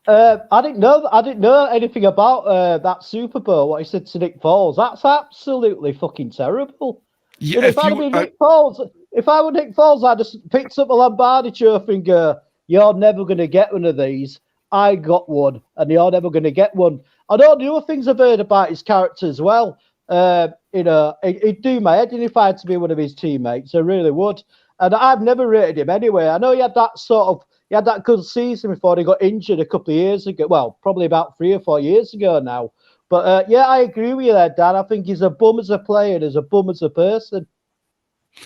I didn't know anything about that Super Bowl. What he said to Nick Foles. That's absolutely fucking terrible. Yeah, if I were Nick Foles, I'd just picked up a Lombardi trophy and go, "You're never going to get one of these. I got one, and you're never going to get one." I know the other things I've heard about his character as well. It'd do my head in if I had to be one of his teammates. I really would. And I've never rated him anyway. I know he had that good season before he got injured a couple of years ago. Well, probably about 3 or 4 years ago now. But yeah, I agree with you there, Dan. I think he's a bum as a player and he's a bum as a person.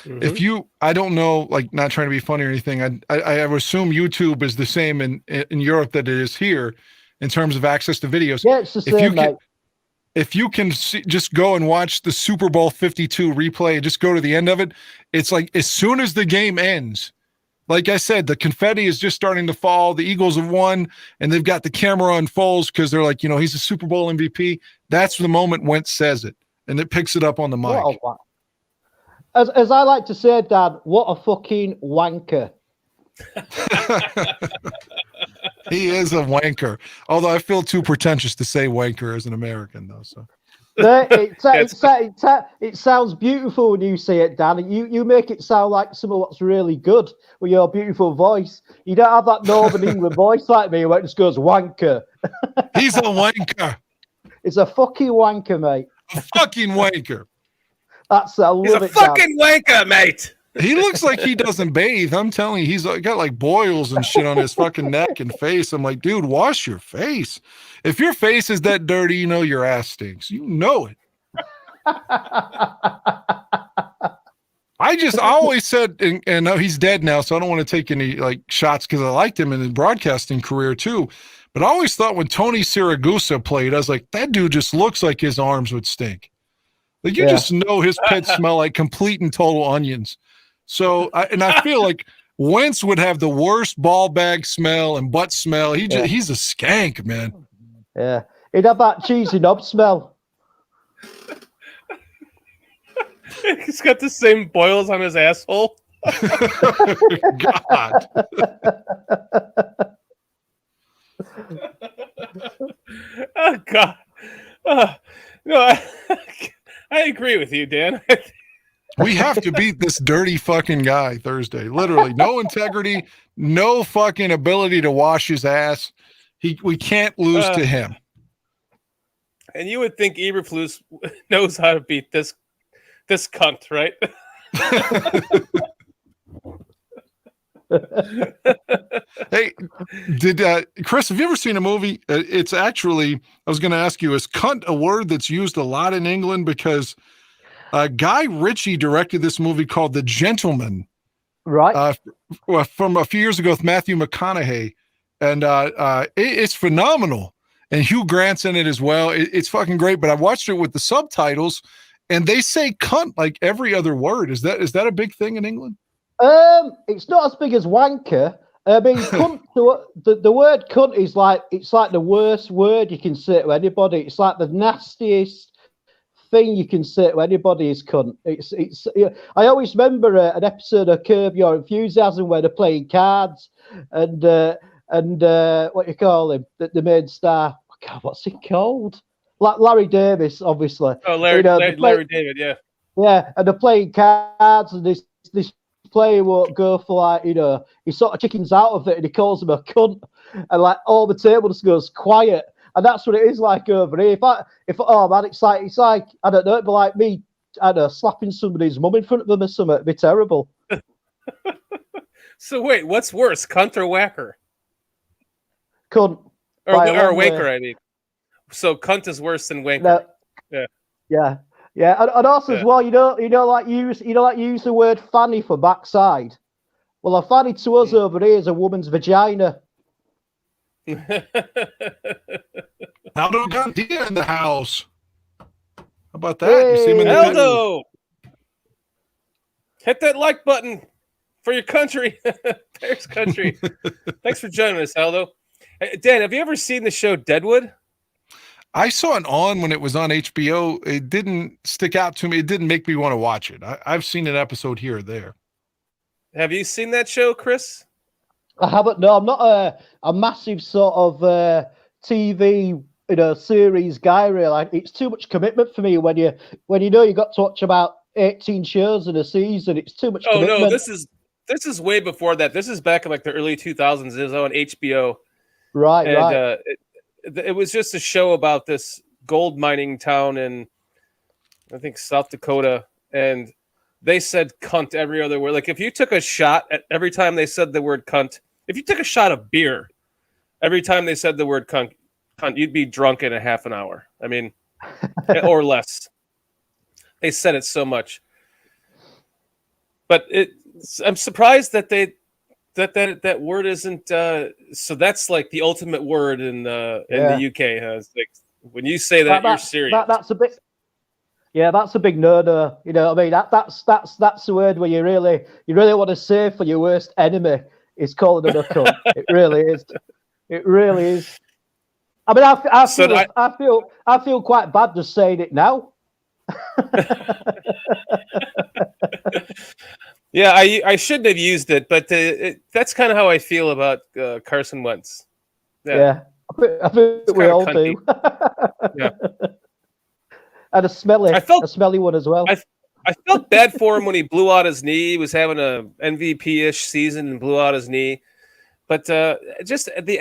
Mm-hmm. I don't know, like not trying to be funny or anything. I assume YouTube is the same in Europe that it is here in terms of access to videos. Yeah, it's the same, mate. If you can just go and watch the Super Bowl 52 replay and just go to the end of it, it's like as soon as the game ends, like I said, the confetti is just starting to fall. The Eagles have won, and they've got the camera on Foles because they're like, he's a Super Bowl MVP. That's the moment Wentz says it, and it picks it up on the mic. Wow. As I like to say, Dad, what a fucking wanker. He is a wanker. Although I feel too pretentious to say wanker as an American, though. So it sounds beautiful when you say it, Dan. You make it sound like some of what's really good with your beautiful voice. You don't have that Northern England voice like me where it just goes wanker. He's a wanker. It's a fucking wanker, mate. A fucking wanker. He's a fucking wanker, mate. He looks like he doesn't bathe. I'm telling you, he's got like boils and shit on his fucking neck and face. I'm like, dude, wash your face. If your face is that dirty, your ass stinks. You know it. I always said, and he's dead now, so I don't want to take any like shots because I liked him in his broadcasting career too. But I always thought when Tony Siragusa played, I was like, that dude just looks like his arms would stink. Like you just know his pits smell like complete and total onions. So, I feel like Wentz would have the worst ball bag smell and butt smell. He's a skank, man. Yeah, he'd have that cheesy knob smell. He's got the same boils on his asshole. God. Oh God. No, I agree with you, Dan. We have to beat this dirty fucking guy Thursday. Literally, no integrity, no fucking ability to wash his ass. We can't lose to him. And you would think Eberflus knows how to beat this cunt, right? Hey, did Chris? Have you ever seen a movie? It's actually, I was going to ask you, is "cunt" a word that's used a lot in England? Because Guy Ritchie directed this movie called The Gentleman, right? From a few years ago with Matthew McConaughey, and it's phenomenal. And Hugh Grant's in it as well. It's fucking great. But I watched it with the subtitles, and they say "cunt" like every other word. Is that a big thing in England? It's not as big as wanker. I mean, cunt, the word "cunt" is like the worst word you can say to anybody. It's like the nastiest thing you can say to anybody is cunt. It's. I always remember an episode of Curb Your Enthusiasm where they're playing cards, and what you call him, the main star. God, what's he called? like Larry Davis, obviously. Oh, Larry, You know, Larry David, yeah. yeah, and they're playing cards, and this player won't go for, like, you know, he sort of chickens out of it, and he calls him a cunt, and like all the table just goes quiet, and that's what it is like over here. Oh man, it's like I don't know, it'd be like me, I don't know, slapping somebody's mum in front of them or something. It'd be terrible. So wait, what's worse, cunt or whacker? Cunt. Or By a long wanker, way. I mean. So cunt is worse than wanker. No, Yeah. yeah, and also Yeah. as well, like use the word fanny for backside. Well, a fanny to us over here is a woman's vagina. Aldo Gandia in the house. How about that? Hey. You see him in the Aldo! Hit that like button for your country. Bears country. Thanks for joining us, Aldo. Hey, Dan, have you ever seen the show Deadwood? I saw it on when it was on HBO. It didn't stick out to me. It didn't make me want to watch it. I've seen an episode here or there. Have you seen that show, Chris? I haven't. No, I'm not a massive sort of TV, series guy. Really, it's too much commitment for me. When you know you got to watch about 18 shows in a season, it's too much. Oh commitment. no, this is way before that. This is back in like the early 2000s. It was on HBO. Right, and, right. It was just a show about this gold mining town in, I think, South Dakota, and they said cunt every other word. Like if you took a shot at every time they said the word cunt, if you took a shot of beer every time they said the word cunt, you'd be drunk in a half an hour. I mean, or less. They said it so much. But I'm surprised that that word isn't. So that's like the ultimate word in the UK. Huh? It's like, when you say that you're serious. That's a bit. Yeah, that's a big no-no. You know what I mean? That's the word where you really want to say for your worst enemy is calling it a cunt. It really is. It really is. I mean, I feel quite bad just saying it now. Yeah, I shouldn't have used it, but that's kind of how I feel about Carson Wentz. Yeah, I think we all do. Yeah, and a smelly one as well. I felt bad for him when he blew out his knee. He was having a MVP-ish season and blew out his knee, but just the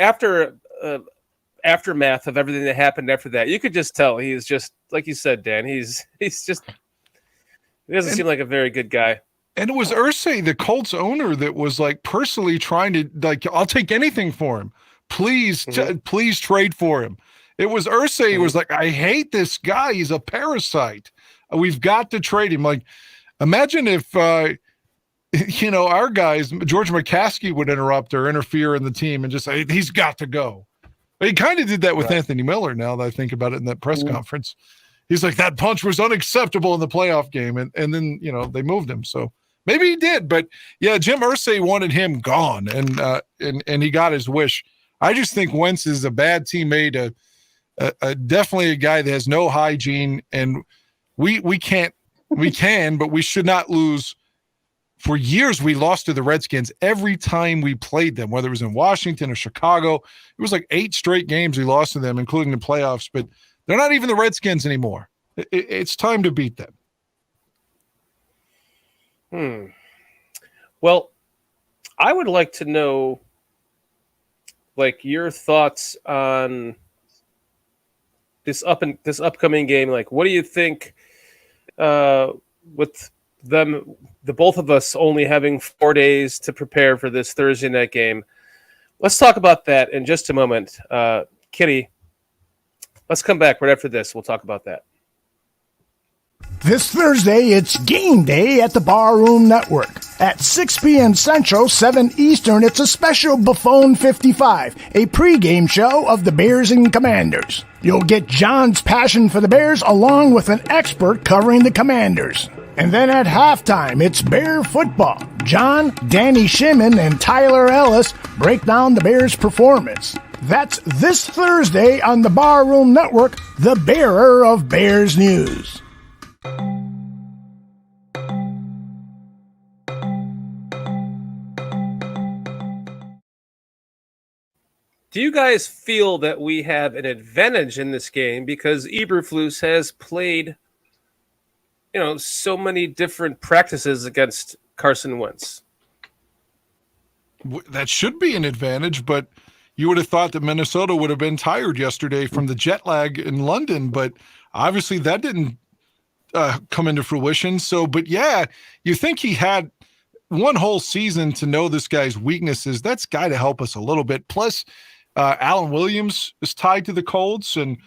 aftermath of everything that happened after that, you could just tell he's just, like you said, Dan. He's just, he doesn't seem like a very good guy. And it was Irsay, the Colts owner, that was like personally trying to, like, I'll take anything for him. Please, please trade for him. It was Irsay who was like, I hate this guy. He's a parasite. We've got to trade him. Like, imagine if, our guys, George McCaskey, would interrupt or interfere in the team and just say, he's got to go. But he kind of did that with Anthony Miller, now that I think about it, in that press conference. He's like, that punch was unacceptable in the playoff game. And then, they moved him. So maybe he did. But, yeah, Jim Irsay wanted him gone, and he got his wish. I just think Wentz is a bad teammate, definitely a guy that has no hygiene, and we can, but we should not lose. For years, we lost to the Redskins every time we played them, whether it was in Washington or Chicago. It was like 8 straight games we lost to them, including the playoffs. But they're not even the Redskins anymore. It's time to beat them. Well, I would like to know, like, your thoughts on this upcoming game. Like, what do you think with them, the both of us only having 4 days to prepare for this Thursday night game? Let's talk about that in just a moment. Kitty, let's come back right after this. We'll talk about that. This Thursday, it's game day at the Barroom Network. At 6 p.m. Central, 7 Eastern, it's a special Buffon 55, a pregame show of the Bears and Commanders. You'll get John's passion for the Bears along with an expert covering the Commanders. And then at halftime, it's Bear football. John, Danny Shimon, and Tyler Ellis break down the Bears' performance. That's this Thursday on the Barroom Network, the bearer of Bears news. Do you guys feel that we have an advantage in this game because Eberflus has played, so many different practices against Carson Wentz? That should be an advantage, but you would have thought that Minnesota would have been tired yesterday from the jet lag in London, but obviously that didn't come into fruition. So, but yeah, you think he had one whole season to know this guy's weaknesses. That's got to help us a little bit. Plus, Alan Williams is tied to the Colts, and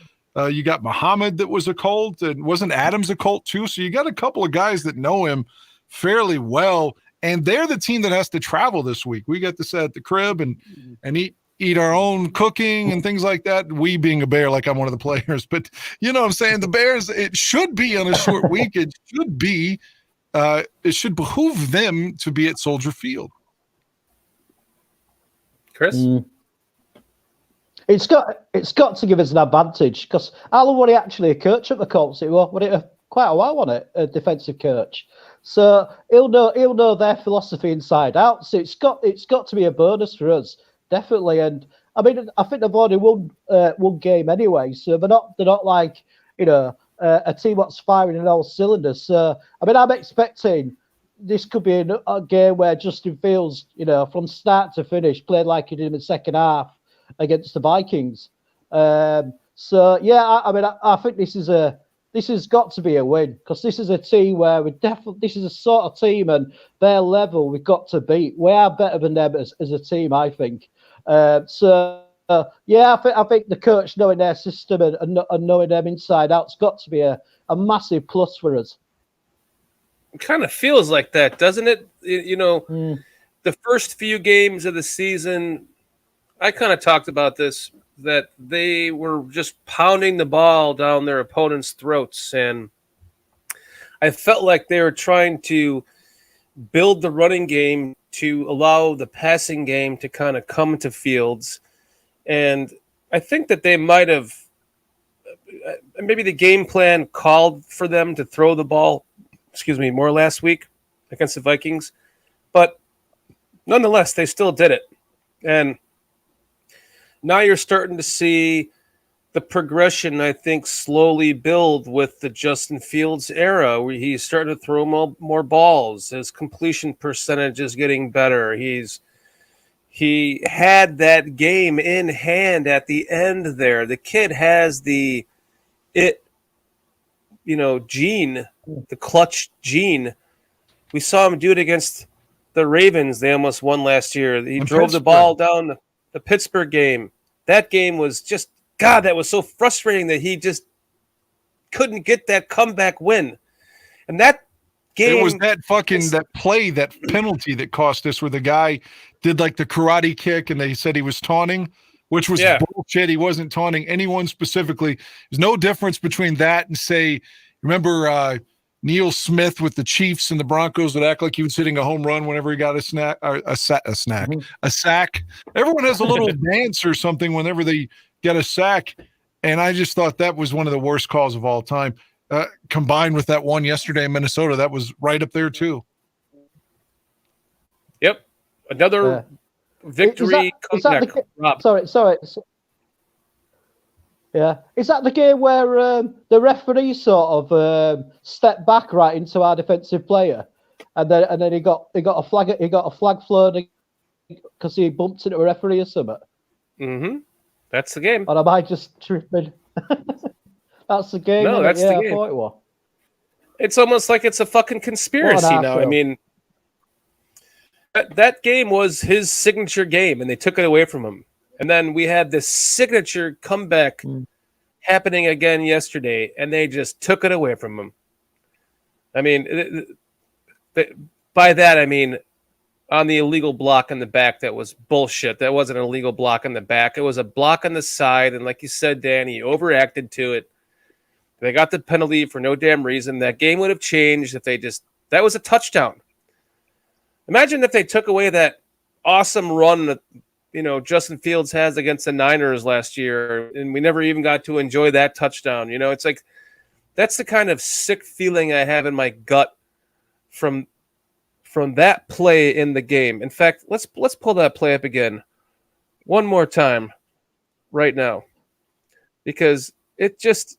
you got Muhammad that was a Colt, and wasn't Adams a Colt too? So you got a couple of guys that know him fairly well, and they're the team that has to travel this week. We got to sit at the crib and eat our own cooking and things like that. We being a Bear, like I'm one of the players, but you know what I'm saying? The Bears, it should be on a short week. It should behoove them to be at Soldier Field. Chris? It's got to give us an advantage because Alan was actually a coach at the Colts. It was quite a while, wasn't it? A defensive coach. So he'll know their philosophy inside out. So it's got to be a bonus for us, definitely. And I mean, I think they've already won one game anyway. So they're not like a team that's firing in all cylinders. So I mean, I'm expecting this could be a game where Justin Fields, from start to finish, played like he did in the second half against the Vikings. So yeah, I mean, I think this has got to be a win because this is a team where this is a sort of team and their level we've got to beat. We are better than them as a team, I think. Yeah, I think the coach knowing their system and knowing them inside out, it's got to be a massive plus for us. It kind of feels like that, doesn't it? The first few games of the season, I kind of talked about this, that they were just pounding the ball down their opponents' throats. And I felt like they were trying to build the running game to allow the passing game to kind of come to Fields. And I think that they might have, maybe the game plan called for them to throw the ball, more last week against the Vikings. But nonetheless, they still did it. And now you're starting to see the progression, I think, slowly build with the Justin Fields era, where he's starting to throw more balls. His completion percentage is getting better. He had that game in hand at the end there. The kid has the gene, the clutch gene. We saw him do it against the Ravens. They almost won last year. He drove the ball down the Pittsburgh game. That game was just, God, that was so frustrating that he just couldn't get that comeback win. And that game, it was that play, that penalty that cost us, where the guy did like the karate kick and they said he was taunting, which was bullshit. He wasn't taunting anyone specifically. There's no difference between that and, say, remember Neil Smith with the Chiefs and the Broncos would act like he was hitting a home run whenever he got a sack. Everyone has a little dance or something whenever they get a sack. And I just thought that was one of the worst calls of all time. Combined with that one yesterday in Minnesota, that was right up there too. Yep. Another victory. Sorry. Yeah, is that the game where the referee sort of stepped back right into our defensive player, and then he got a flag flown because he bumped into a referee or something? Mm-hmm. That's the game. Or am I just tripping? That's the game. No, that's the game. I thought it was. It's almost like it's a fucking conspiracy now. I mean, that game was his signature game, and they took it away from him. And then we had this signature comeback happening again yesterday, and they just took it away from him. I mean, by that, I mean, on the illegal block in the back, that was bullshit. That wasn't an illegal block in the back. It was a block on the side, and like you said, Danny, overreacted to it. They got the penalty for no damn reason. That game would have changed if that was a touchdown. Imagine if they took away that awesome run that Justin Fields has against the Niners last year, and we never even got to enjoy that touchdown. It's like, that's the kind of sick feeling I have in my gut from that play in the game. In fact, let's pull that play up again one more time. right now because it's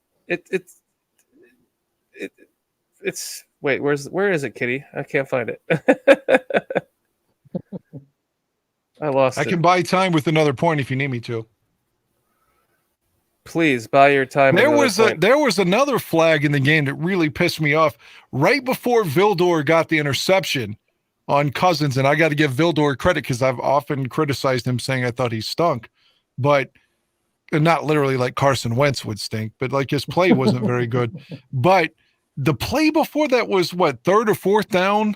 wait, where is it, Kitty? I can't find it. I lost it. I can buy time with another point if you need me to. Please buy your time. There was another flag in the game that really pissed me off right before Vildor got the interception on Cousins, and I got to give Vildor credit because I've often criticized him saying I thought he stunk, but not literally like Carson Wentz would stink, but like his play wasn't very good. But the play before that was what, third or fourth down?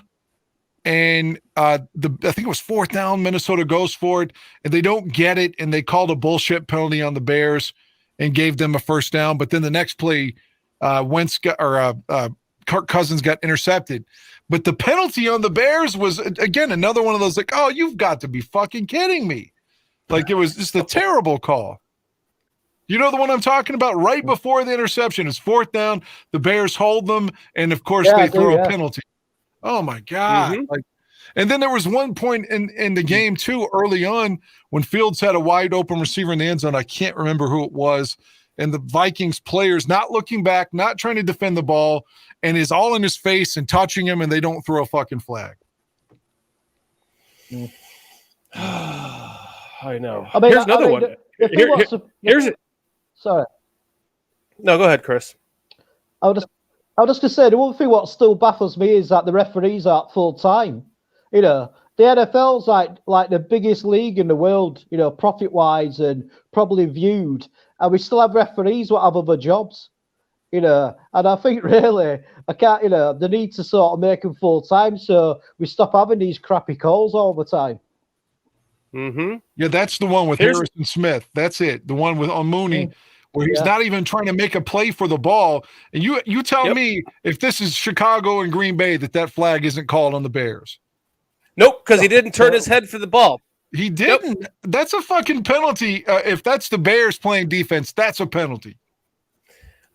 And I think it was fourth down. Minnesota goes for it, and they don't get it, and they called a bullshit penalty on the Bears and gave them a first down. But then the next play, Kirk Cousins got intercepted. But the penalty on the Bears was, again, another one of those like, oh, you've got to be fucking kidding me. Like, it was just a terrible call. You know the one I'm talking about? Right before the interception, it's fourth down. The Bears hold them, and, of course, they throw a penalty. Oh, my God. Mm-hmm. And then there was one point in the game, too, early on when Fields had a wide-open receiver in the end zone. I can't remember who it was. And the Vikings players not looking back, not trying to defend the ball, and is all in his face and touching him, and they don't throw a fucking flag. I know. I mean, here's another one. Here's it. Sorry. No, go ahead, Chris. I was just going to say, the one thing what still baffles me is that the referees aren't full-time. You know, the NFL's like the biggest league in the world, you know, profit-wise and probably viewed. And we still have referees what have other jobs, you know. And I think really, they need to sort of make them full-time so we stop having these crappy calls all the time. Mm-hmm. Yeah, that's the one with Harrison Smith. That's it. The one on Mooney. Where he's not even trying to make a play for the ball. And you tell me if this is Chicago and Green Bay that flag isn't called on the Bears. Nope, because he didn't turn his head for the ball. He didn't. Nope. That's a fucking penalty. If that's the Bears playing defense, that's a penalty.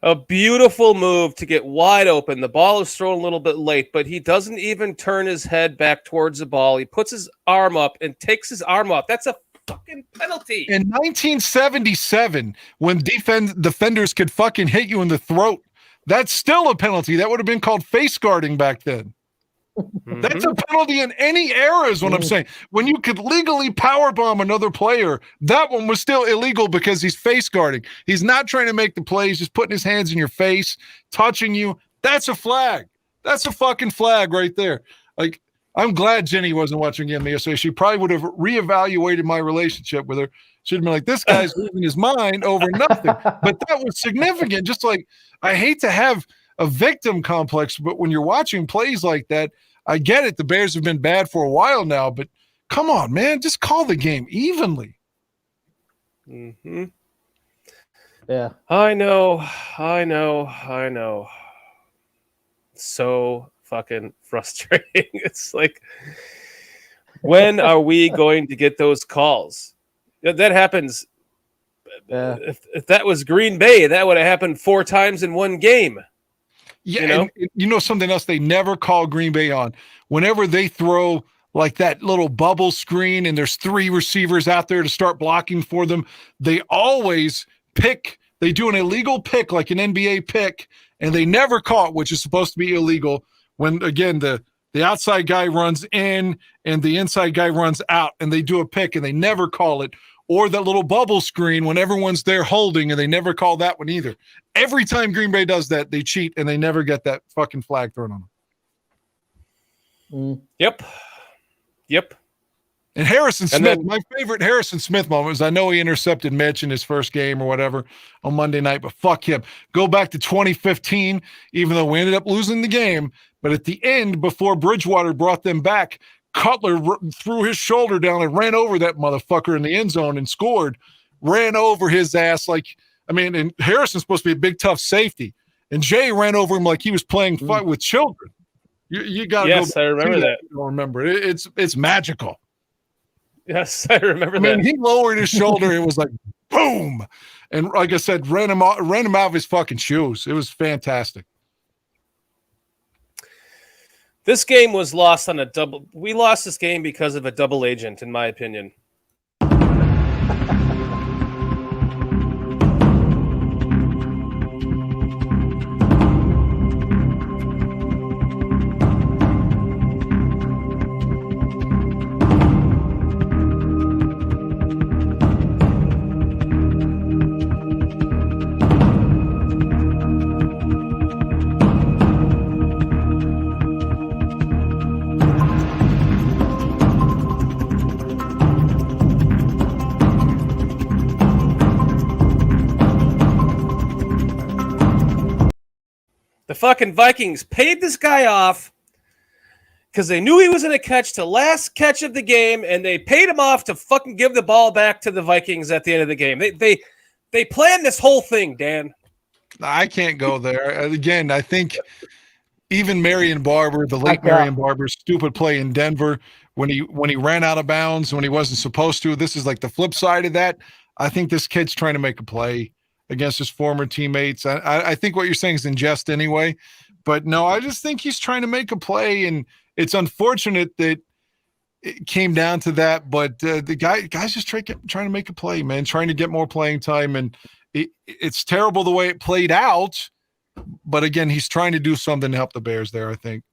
A beautiful move to get wide open. The ball is thrown a little bit late, but he doesn't even turn his head back towards the ball. He puts his arm up and takes his arm off. That's a fucking penalty. In 1977, when defenders could fucking hit you in the throat, that's still a penalty. That would have been called face guarding back then. Mm-hmm. That's a penalty in any era is what I'm saying. When you could legally powerbomb another player, that one was still illegal because he's face guarding. He's not trying to make the play. He's just putting his hands in your face, touching you. That's a flag. That's a fucking flag right there. Like, I'm glad Jenny wasn't watching the NBA, so she probably would have reevaluated my relationship with her. She'd have been like, this guy's losing his mind over nothing. But that was significant. Just like, I hate to have a victim complex, but when you're watching plays like that, I get it. The Bears have been bad for a while now, but come on, man, just call the game evenly. Mm-hmm. Yeah. I know. So fucking frustrating. It's like, when are we going to get those calls? That happens. If that was Green Bay, that would have happened 4 times in one game. Yeah, and you know something else they never call Green Bay on? Whenever they throw like that little bubble screen and there's 3 receivers out there to start blocking for them, they always pick. They do an illegal pick, like an NBA pick, and they never call it, which is supposed to be illegal. When, again, the outside guy runs in and the inside guy runs out, and they do a pick, and they never call it. Or that little bubble screen when everyone's there holding, and they never call that one either. Every time Green Bay does that, they cheat, and they never get that fucking flag thrown on them. Yep. And Harrison Smith, my favorite Harrison Smith moment was, I know he intercepted Mitch in his first game or whatever on Monday night, but fuck him. Go back to 2015, even though we ended up losing the game. But at the end, before Bridgewater brought them back, Cutler threw his shoulder down and ran over that motherfucker in the end zone and scored. Ran over his ass and Harrison's supposed to be a big, tough safety. And Jay ran over him like he was playing fight with children. You got to go. Yes, I remember that. You don't remember it. It's magical. Yes, I remember that. I mean, he lowered his shoulder. It was like, boom. And like I said, ran him out of his fucking shoes. It was fantastic. This game was lost on a double. We lost this game because of a double agent, in my opinion. The fucking Vikings paid this guy off because they knew he was going to catch the last catch of the game, and they paid him off to fucking give the ball back to the Vikings at the end of the game. They planned this whole thing, Dan. I can't go there. Again, I think even Marion Barber, the late Marion Barber's stupid play in Denver when he ran out of bounds when he wasn't supposed to. This is like the flip side of that. I think this kid's trying to make a play against his former teammates. I think what you're saying is in jest anyway, but no, I just think he's trying to make a play, and it's unfortunate that it came down to that. But the guy's just trying to make a play, man, trying to get more playing time, and it's terrible the way it played out. But again, he's trying to do something to help the Bears there, I think.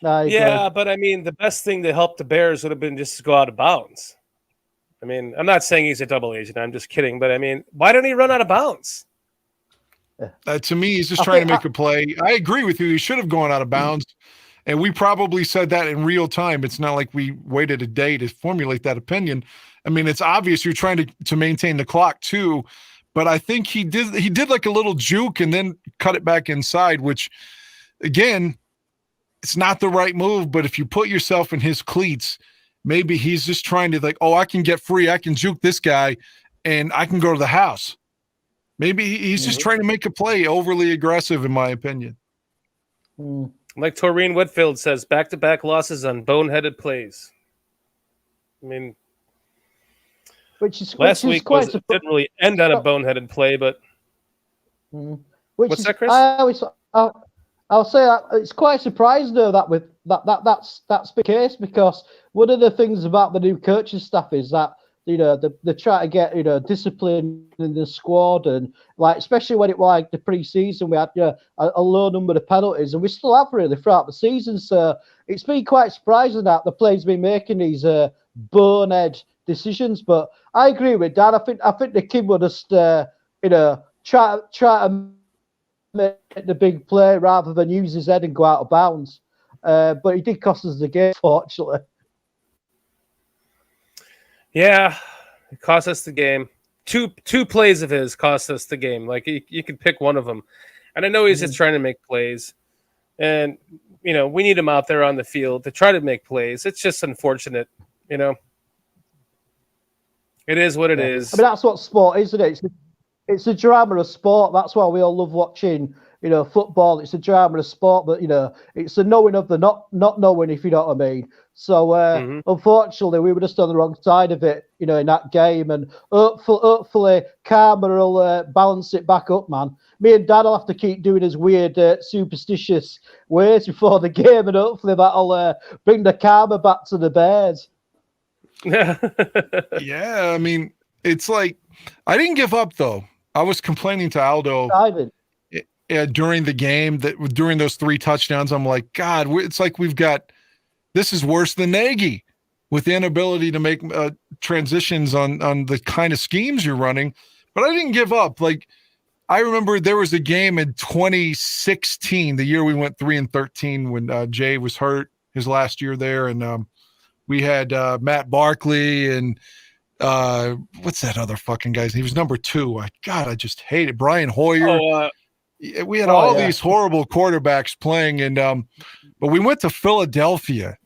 Yeah, but I mean, the best thing to help the Bears would have been just to go out of bounds. I mean, I'm not saying he's a double agent. I'm just kidding. But I mean, why don't he run out of bounds? To me, he's just trying to make a play. I agree with you. He should have gone out of bounds. And we probably said that in real time. It's not like we waited a day to formulate that opinion. I mean, it's obvious you're trying to maintain the clock too. But I think he did like a little juke and then cut it back inside, which, again, it's not the right move. But if you put yourself in his cleats, maybe he's just trying to I can get free. I can juke this guy and I can go to the house. Maybe he's just trying to make a play, overly aggressive, in my opinion. Like Taurine Whitfield says, back-to-back losses on boneheaded plays. I mean, last week didn't really end on a boneheaded play, but what's that, Chris? I'll say it's quite surprising though that's the case, because one of the things about the new coaching staff is that they try to get discipline in the squad, and especially when it was the pre-season we had a low number of penalties, and we still have really throughout the season. So it's been quite surprising that the players been making these bonehead decisions. But I agree with Dan. I think the kid will just try to make the big play rather than use his head and go out of bounds. But he did cost us the game, fortunately. Yeah, it cost us the game. Two plays of his cost us the game. You could pick one of them. And I know he's just trying to make plays. And, we need him out there on the field to try to make plays. It's just unfortunate, It is what it is. I mean, that's what sport is, isn't it? It's a drama of sport. That's why we all love watching, football. It's a drama of sport, but, it's the knowing of the not knowing, if you know what I mean. So, unfortunately, we were just on the wrong side of it, in that game. And hopefully Karma will balance it back up, man. Me and Dad will have to keep doing his weird, superstitious ways before the game, and hopefully that'll bring the karma back to the Bears. Yeah, I mean, it's like, I didn't give up, though. I was complaining to Aldo during the game, that during those 3 touchdowns, I'm like, God, it's like this is worse than Nagy with the inability to make transitions on the kind of schemes you're running. But I didn't give up. I remember there was a game in 2016, the year we went 3-13, when Jay was hurt his last year there. And we had Matt Barkley and what's that other fucking guy's name? He was number 2. I just hate it. Brian Hoyer. We had all these horrible quarterbacks playing, and but we went to Philadelphia.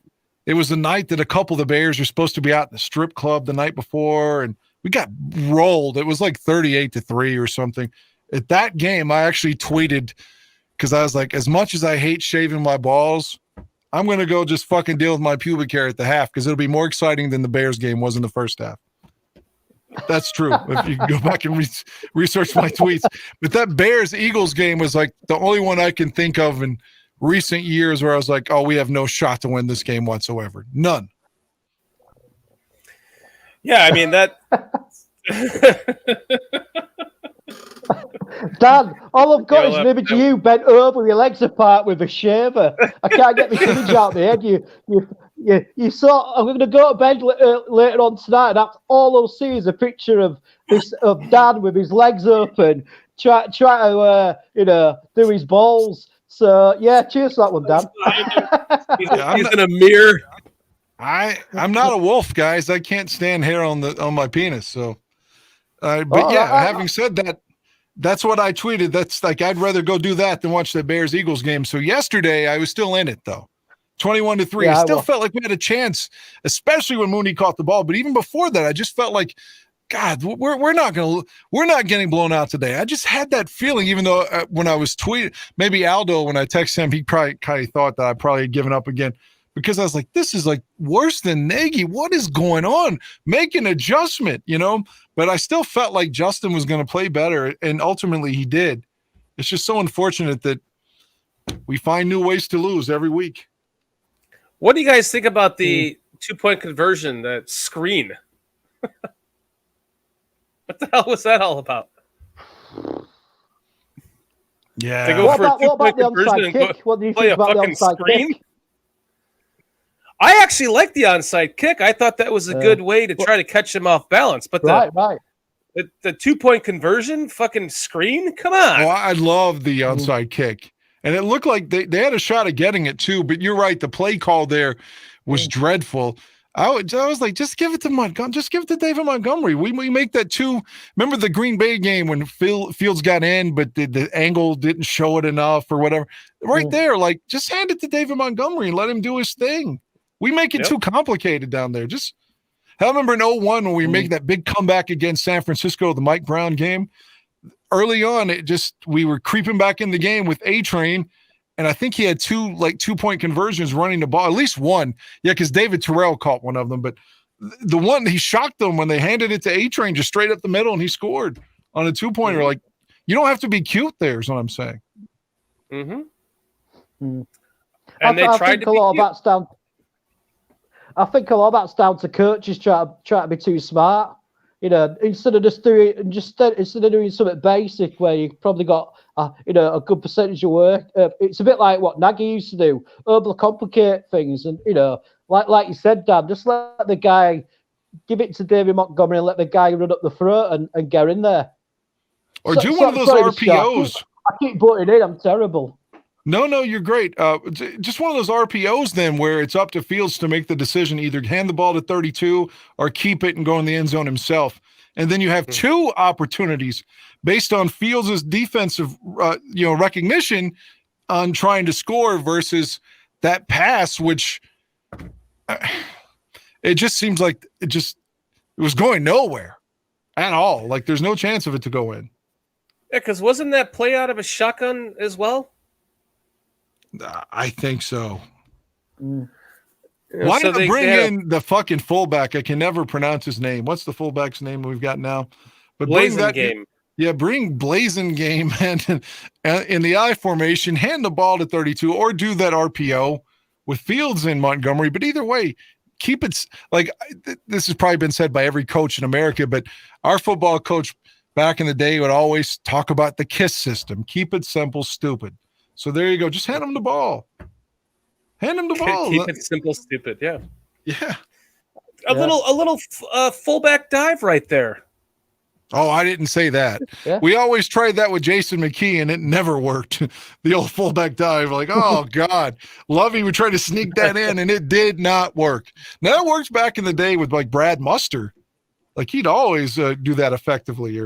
It was the night that a couple of the Bears were supposed to be out in the strip club the night before, and we got rolled. It was like 38-3 or something. At that game, I actually tweeted, because I was like, as much as I hate shaving my balls, I'm going to go just fucking deal with my pubic hair at the half, because it'll be more exciting than the Bears game was in the first half. That's true. If you go back and research my tweets. But that Bears-Eagles game was like the only one I can think of in recent years where I was like, oh, we have no shot to win this game whatsoever. None. Yeah, I mean, that... Dan, all I've got is an image of you bent over with your legs apart with a shaver. I can't get the image out of my head. You saw. I'm going to go to bed later on tonight, and that's all I'll see is a picture of Dan with his legs open, try to do his balls. So yeah, cheers to that one, Dan. He's in a mirror. I'm not a wolf, guys. I can't stand hair on my penis. So, having said that, That's what I tweeted. That's like, I'd rather go do that than watch the Bears-Eagles game. So yesterday I was still in it though. 21-3. Yeah, I still felt like we had a chance, especially when Mooney caught the ball. But even before that, I just felt like, God, we're not getting blown out today. I just had that feeling, even though when I was tweeting, maybe Aldo, when I texted him, he probably kind of thought that I probably had given up again, because I was like, this is like worse than Nagy. What is going on? Make an adjustment, you know? But I still felt like Justin was going to play better, and ultimately he did. It's just so unfortunate that we find new ways to lose every week. What do you guys think about the 2-point conversion, that screen? What the hell was that all about? Yeah. To go What for a about the 2-point conversion onside and kick? What do you play think a about the fucking onside screen? kick? I actually like the onside kick. I thought that was a good way to try to catch him off balance. But Right. the 2-point conversion, fucking screen? Come on. Oh, I love the onside kick. And it looked like they had a shot of getting it too, but you're right. The play call there was dreadful. I was like, just give it to Montgomery. Just give it to David Montgomery. We make that too. Remember the Green Bay game when Fields got in, but the angle didn't show it enough or whatever. Right there, like, just hand it to David Montgomery and let him do his thing. We make it too complicated down there. I remember in 01 when we make that big comeback against San Francisco, the Mike Brown game. Early on, we were creeping back in the game with A-Train, and I think he had 2-point conversions running the ball, at least one. Yeah, because David Terrell caught one of them, but the one, he shocked them when they handed it to A-Train just straight up the middle, and he scored on a 2-pointer. Like, you don't have to be cute there is what I'm saying. And I they tried think to a lot be of that's down. I think a lot of that's down to coaches trying to be too smart. You know, instead of doing something basic where you've probably got a good percentage of work. It's a bit like what Nagy used to do, overcomplicate things, and like you said, Dan, just let the guy give it to David Montgomery and let the guy run up the throat and get in there. Or do one of those RPOs. I keep butting in. I'm terrible. No, you're great. Just one of those RPOs then where it's up to Fields to make the decision, either hand the ball to 32 or keep it and go in the end zone himself. And then you have two opportunities based on Fields' defensive recognition on trying to score versus that pass, which it just seems like it was going nowhere at all. Like there's no chance of it to go in. Yeah, because wasn't that play out of a shotgun as well? I think so. Why not bring in the fucking fullback? I can never pronounce his name. What's the fullback's name we've got now? But Blazing bring Blazing Game and in the I formation, hand the ball to 32 or do that RPO with Fields in Montgomery. But either way, keep it like this has probably been said by every coach in America, but our football coach back in the day would always talk about the KISS system. Keep it simple, stupid. So there you go. Just hand him the ball. Hand him the ball. Keep it simple, stupid. Yeah. Yeah. A little fullback dive right there. Oh, I didn't say that. Yeah. We always tried that with Jason McKee, and it never worked. The old fullback dive, like, oh, God. Lovey would try to sneak that in, and it did not work. Now, it works back in the day with, like, Brad Muster. Like, he'd always do that effectively.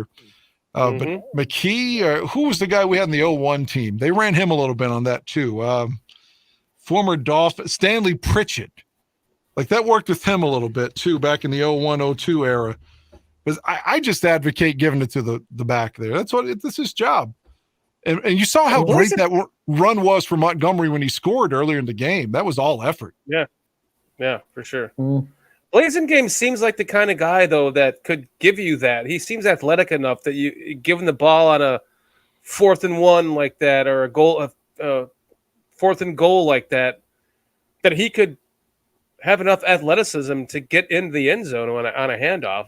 But McKee, who was the guy we had in the 01 team? They ran him a little bit on that, too. Former Dolphin, Stanley Pritchett. Like, that worked with him a little bit, too, back in the 01-02 era. Because I just advocate giving it to the back there. That's his job. And you saw how great that run was for Montgomery when he scored earlier in the game. That was all effort. Yeah, for sure. Blazing Game seems like the kind of guy, though, that could give you that. He seems athletic enough that you give him the ball on a 4th and 1 like that, or a 4th and goal like that, that he could have enough athleticism to get in the end zone on a handoff.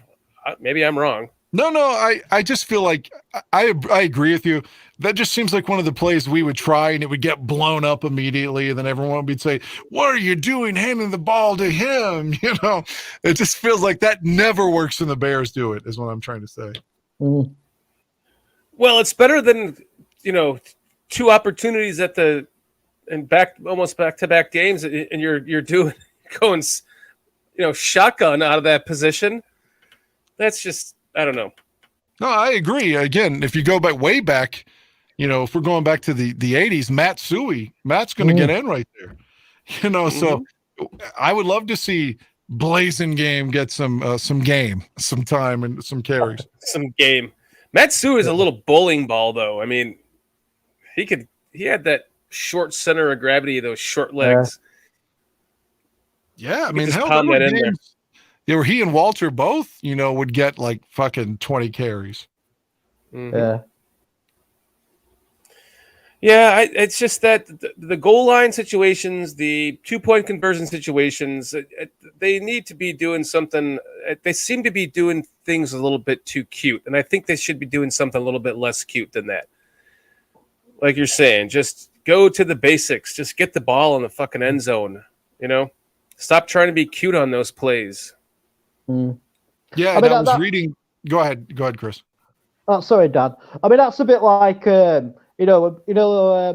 Maybe I'm wrong. No, I just feel like I agree with you. That just seems like one of the plays we would try and it would get blown up immediately. And then everyone would say, what are you doing handing the ball to him? You know, it just feels like that never works when the Bears do it, is what I'm trying to say. Well, it's better than, 2 opportunities almost back-to-back games, and you're going, shotgun out of that position. That's just, I don't know. No, I agree. Again, if you go back way back, if we're going back to the 80s, Matt's going to get in right there. So I would love to see Blazing Game get some time and some carries. Some game. Matsui is a little bowling ball, though. I mean, he had that short center of gravity, those short legs. Yeah, I mean, just hell, pound that in there. Where he and Walter both, would get like fucking 20 carries. Yeah. Yeah, it's just that the goal line situations, the 2-point conversion situations, they need to be doing something. They seem to be doing things a little bit too cute, and I think they should be doing something a little bit less cute than that. Like you're saying, just go to the basics. Just get the ball in the fucking end zone. Stop trying to be cute on those plays. Yeah, I was reading. Go ahead, Chris. Oh, sorry, Dan. I mean, that's a bit like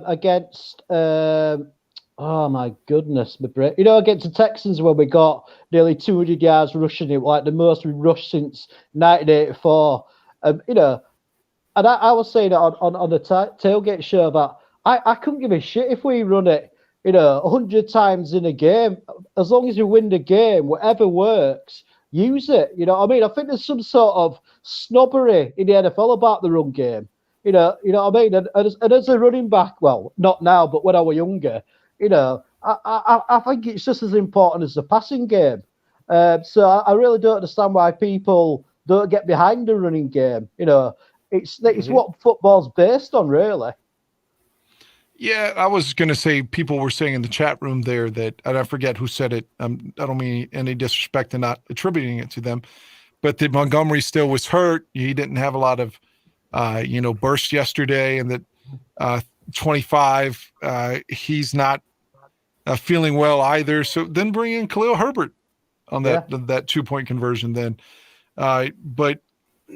against oh my goodness, against the Texans when we got nearly 200 yards rushing it, like the most we rushed since 1984. And I was saying on the tailgate show that I couldn't give a shit if we run it 100 times in a game, as long as you win the game, whatever works. Use it. I mean? I think there's some sort of snobbery in the NFL about the run game. You know what I mean? And as a running back, well, not now, but when I was younger, I think it's just as important as the passing game. So I really don't understand why people don't get behind the running game. It's what football's based on, really. Yeah, I was going to say, people were saying in the chat room there that, and I forget who said it. I don't mean any disrespect and not attributing it to them, but that Montgomery still was hurt. He didn't have a lot of, burst yesterday, and that 25, he's not feeling well either. So then bring in Khalil Herbert on that 2-point conversion then. But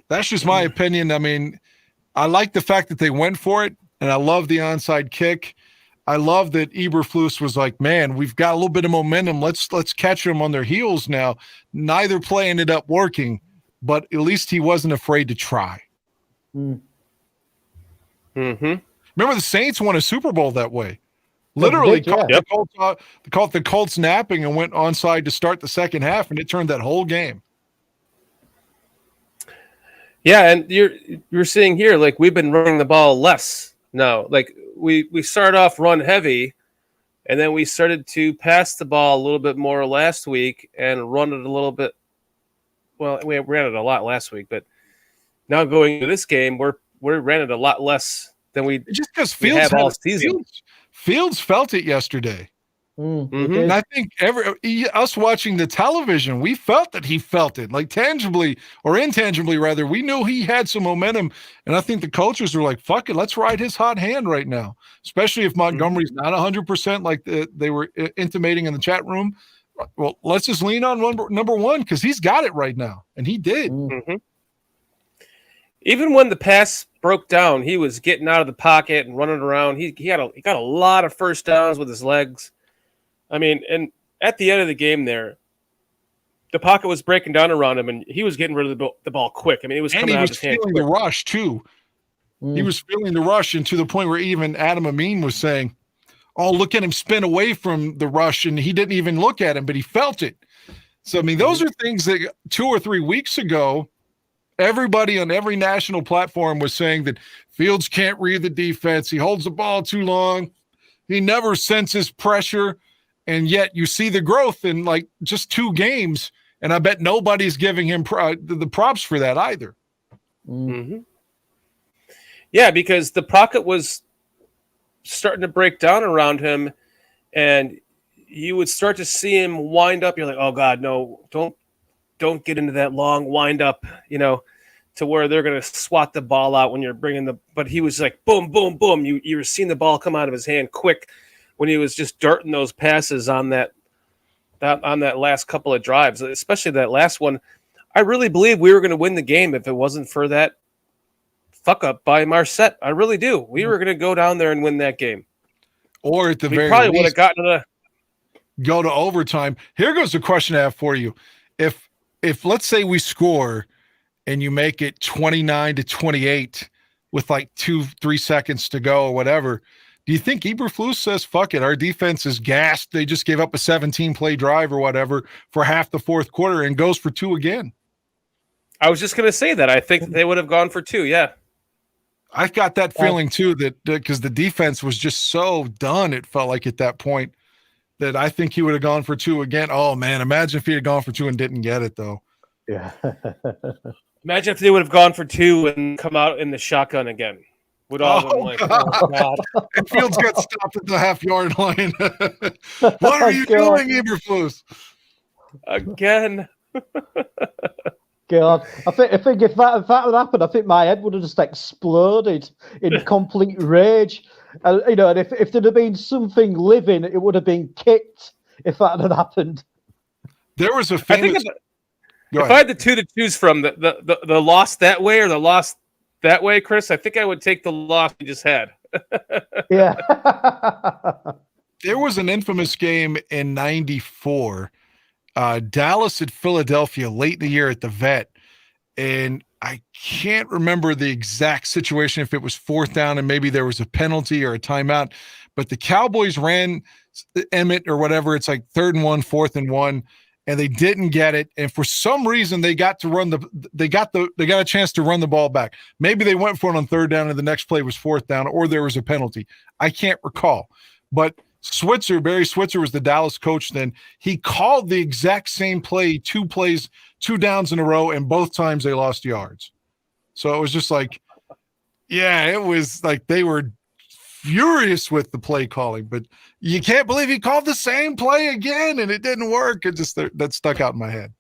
that's just my opinion. I mean, I like the fact that they went for it. And I love the onside kick. I love that Eberflus was like, man, we've got a little bit of momentum. Let's catch them on their heels now. Neither play ended up working, but at least he wasn't afraid to try. Mm. Remember, the Saints won a Super Bowl that way. Literally caught the Colts napping and went onside to start the second half, and it turned that whole game. Yeah, and you're seeing here, like, we've been running the ball less. No, like we started off run heavy, and then we started to pass the ball a little bit more last week and run it a little bit. Well, we ran it a lot last week, but now going into this game, we ran it a lot less than we just because have all season. Fields felt it yesterday. And I think us watching the television, we felt that he felt it, like tangibly or intangibly, rather. We knew he had some momentum, and I think the coaches were like, fuck it, let's ride his hot hand right now, especially if Montgomery's not 100% like they were intimating in the chat room. Well, let's just lean on number one, because he's got it right now, and he did. Even when the pass broke down, he was getting out of the pocket and running around. He got a lot of first downs with his legs. I mean, and at the end of the game there, the pocket was breaking down around him, and he was getting rid of the ball quick. I mean, it was coming out of his hand. And he was feeling the rush, too. He was feeling the rush, and to the point where even Adam Amin was saying, oh, look at him spin away from the rush, and he didn't even look at him, but he felt it. So, I mean, those are things that 2 or 3 weeks ago, everybody on every national platform was saying that Fields can't read the defense. He holds the ball too long. He never senses pressure. And yet you see the growth in like just 2 games, and I bet nobody's giving him the props for that either. Yeah, because the pocket was starting to break down around him, and you would start to see him wind up. You're like, oh God, no, don't get into that long wind up, to where they're going to swat the ball out when you're bringing but he was like, boom, boom, boom. You were seeing the ball come out of his hand quick, when he was just darting those passes on that last couple of drives, especially that last one. I really believe we were going to win the game if it wasn't for that fuck up by Marset. I really do. We were going to go down there and win that game. Or at the very probably would least, have gotten go to overtime. Here goes the question I have for you. If let's say we score and you make it 29-28 with like 2-3 seconds to go or whatever, do you think Eberflus says, fuck it, our defense is gassed, they just gave up a 17-play drive or whatever for half the fourth quarter and goes for 2 again? I was just going to say that. I think they would have gone for 2, yeah. I've got that feeling too, that because the defense was just so done, it felt like at that point, that I think he would have gone for 2 again. Oh, man, imagine if he had gone for 2 and didn't get it, though. Yeah. Imagine if they would have gone for 2 and come out in the shotgun again. Would all been like, oh, God. And Fields got stopped at the half-yard line. What are you doing, Eberflus? Again. God, I think if that had happened, I think my head would have just exploded in complete rage. And if there'd have been something living, it would have been kicked if that had happened. There was a I famous. think if I had the 2 to choose from, the loss that way or the loss that way, Chris, I think I would take the loss we just had. Yeah. There was an infamous game in '94. Dallas at Philadelphia late in the year at the Vet, and I can't remember the exact situation, if it was 4th down and maybe there was a penalty or a timeout, but the Cowboys ran Emmett or whatever. It's like 3rd and 1, 4th and 1, and they didn't get it. And for some reason, they got a chance to run the ball back. Maybe they went for it on 3rd down and the next play was 4th down, or there was a penalty. I can't recall, but Barry Switzer was the Dallas coach then. He called the exact same play, 2 plays, 2 downs in a row, and both times they lost yards. So it was just like, yeah, it was like they were furious with the play calling, but you can't believe he called the same play again and it didn't work. It just, that stuck out in my head.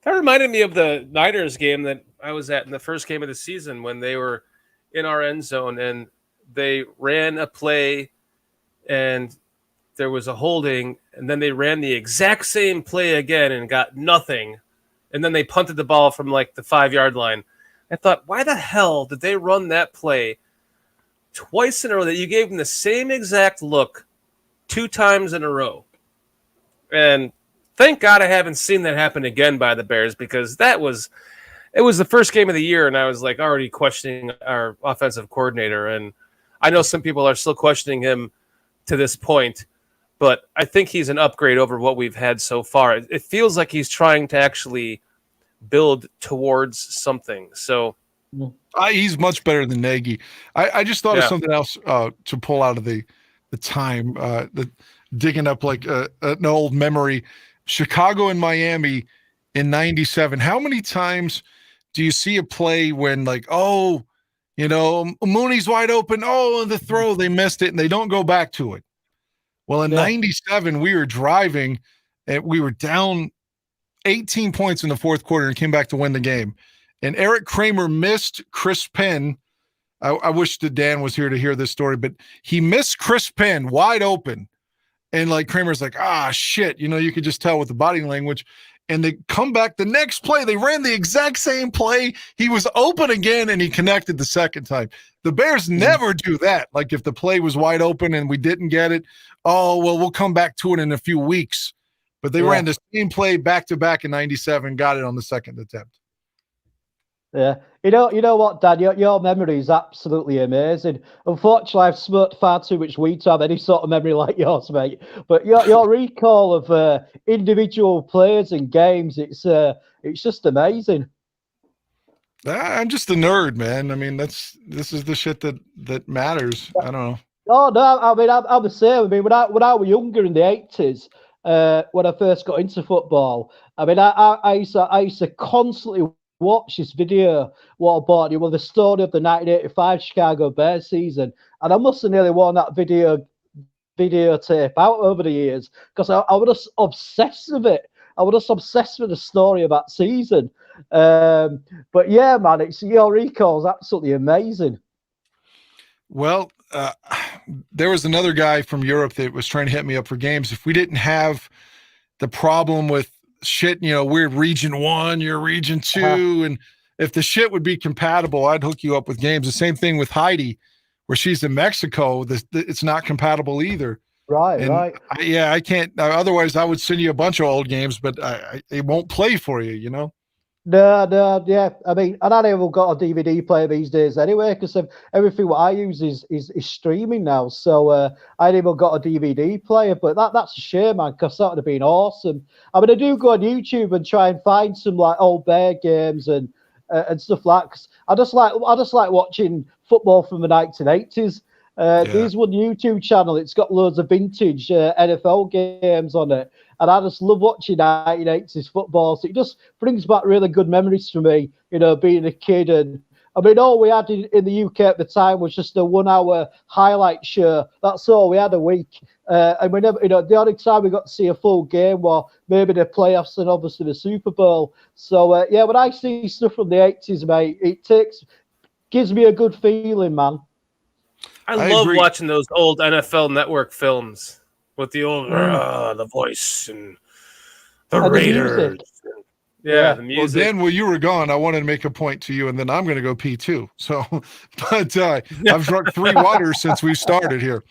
That reminded me of the Niners game that I was at in the first game of the season when they were in our end zone and they ran a play and there was a holding, and then they ran the exact same play again and got nothing. And then they punted the ball from like the 5-yard line. I thought, why the hell did they run that play twice in a row, that you gave them the same exact look 2 times in a row? And thank God I haven't seen that happen again by the Bears, because it was the first game of the year and I was like already questioning our offensive coordinator. And I know some people are still questioning him to this point, but I think he's an upgrade over what we've had so far. It feels like he's trying to actually build towards something. So he's much better than Nagy. I just thought of something else to pull out of the time, digging up like an old memory. Chicago and Miami in '97. How many times do you see a play when like, Mooney's wide open. Oh, the throw, they missed it, and they don't go back to it. Well, in '97, we were driving, and we were down 18 points in the fourth quarter and came back to win the game. And Eric Kramer missed Chris Penn. I wish that Dan was here to hear this story, but he missed Chris Penn wide open. And like Kramer's like, shit, you could just tell with the body language. And they come back the next play. They ran the exact same play. He was open again, and he connected the second time. The Bears never do that. Like if the play was wide open and we didn't get it, we'll come back to it in a few weeks. But they ran the same play back-to-back in '97, got it on the second attempt. Yeah. You know what, Dad? Your memory is absolutely amazing. Unfortunately, I've smoked far too much weed to have any sort of memory like yours, mate. But your recall of individual players and games, it's just amazing. I'm just a nerd, man. I mean, this is the shit that matters. I don't know. Oh no, I mean I'm the same. I mean when I was younger in the '80s, when I first got into football, I mean I used to constantly watch this video the story of the 1985 Chicago Bears season, and I must have nearly worn that videotape out over the years because I was just obsessed with it. I was just obsessed with the story of that season. But yeah, man, your recall's absolutely amazing. Well, there was another guy from Europe that was trying to hit me up for games. If we didn't have the problem with shit, we're region 1, you're region 2, and if the shit would be compatible, I'd hook you up with games. The same thing with Heidi, where she's in Mexico. It's not compatible either. Right. I can't. Otherwise, I would send you a bunch of old games, but it won't play for you. Yeah. I mean, and I never got a DVD player these days anyway, because everything what I use is streaming now. So I never got a DVD player, but that's a shame, man, because that would have been awesome. I mean, I do go on YouTube and try and find some like old Bear games and stuff like that. 'Cause I just like watching football from the 1980s. There's one YouTube channel. It's got loads of vintage NFL games on it. And I just love watching 1980s football. So it just brings back really good memories for me, being a kid. And I mean, all we had in the UK at the time was just a 1 hour highlight show. That's all we had a week. And we never, the only time we got to see a full game was maybe the playoffs and obviously the Super Bowl. So, when I see stuff from the 80s, mate, gives me a good feeling, man. I love watching those old NFL Network films with the old the voice and the Raiders. The music. Well, Dan, while you were gone, I wanted to make a point to you, and then I'm going to go pee too. So, but I've drunk 3 waters since we started here.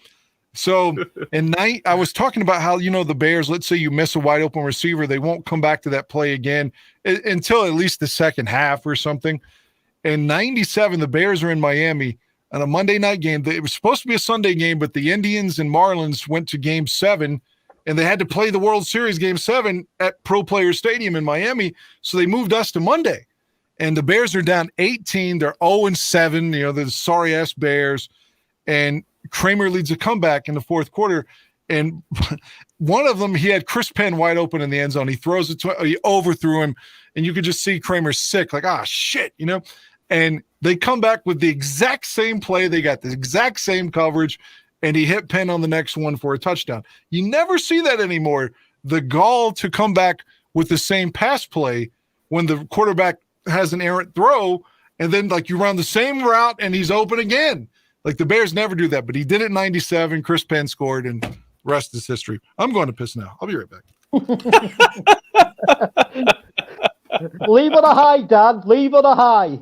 So, I was talking about how, the Bears, let's say you miss a wide open receiver, they won't come back to that play again until at least the second half or something. In 97, the Bears are in Miami on a Monday night game. It was supposed to be a Sunday game, but the Indians and Marlins went to Game 7, and they had to play the World Series Game 7 at Pro Player Stadium in Miami, so they moved us to Monday. And the Bears are down 18. They're 0-7. They're the sorry-ass Bears. And Kramer leads a comeback in the fourth quarter, and one of them, he had Chris Penn wide open in the end zone. He throws it he overthrew him, and you could just see Kramer sick, like, shit, And they come back with the exact same play. They got the exact same coverage, and he hit Penn on the next one for a touchdown. You never see that anymore. The gall to come back with the same pass play when the quarterback has an errant throw, and then like you run the same route and he's open again. Like the Bears never do that, but he did it in 97. Chris Penn scored, and rest is history. I'm going to piss now. I'll be right back. Leave on a high, Dad. Leave on a high.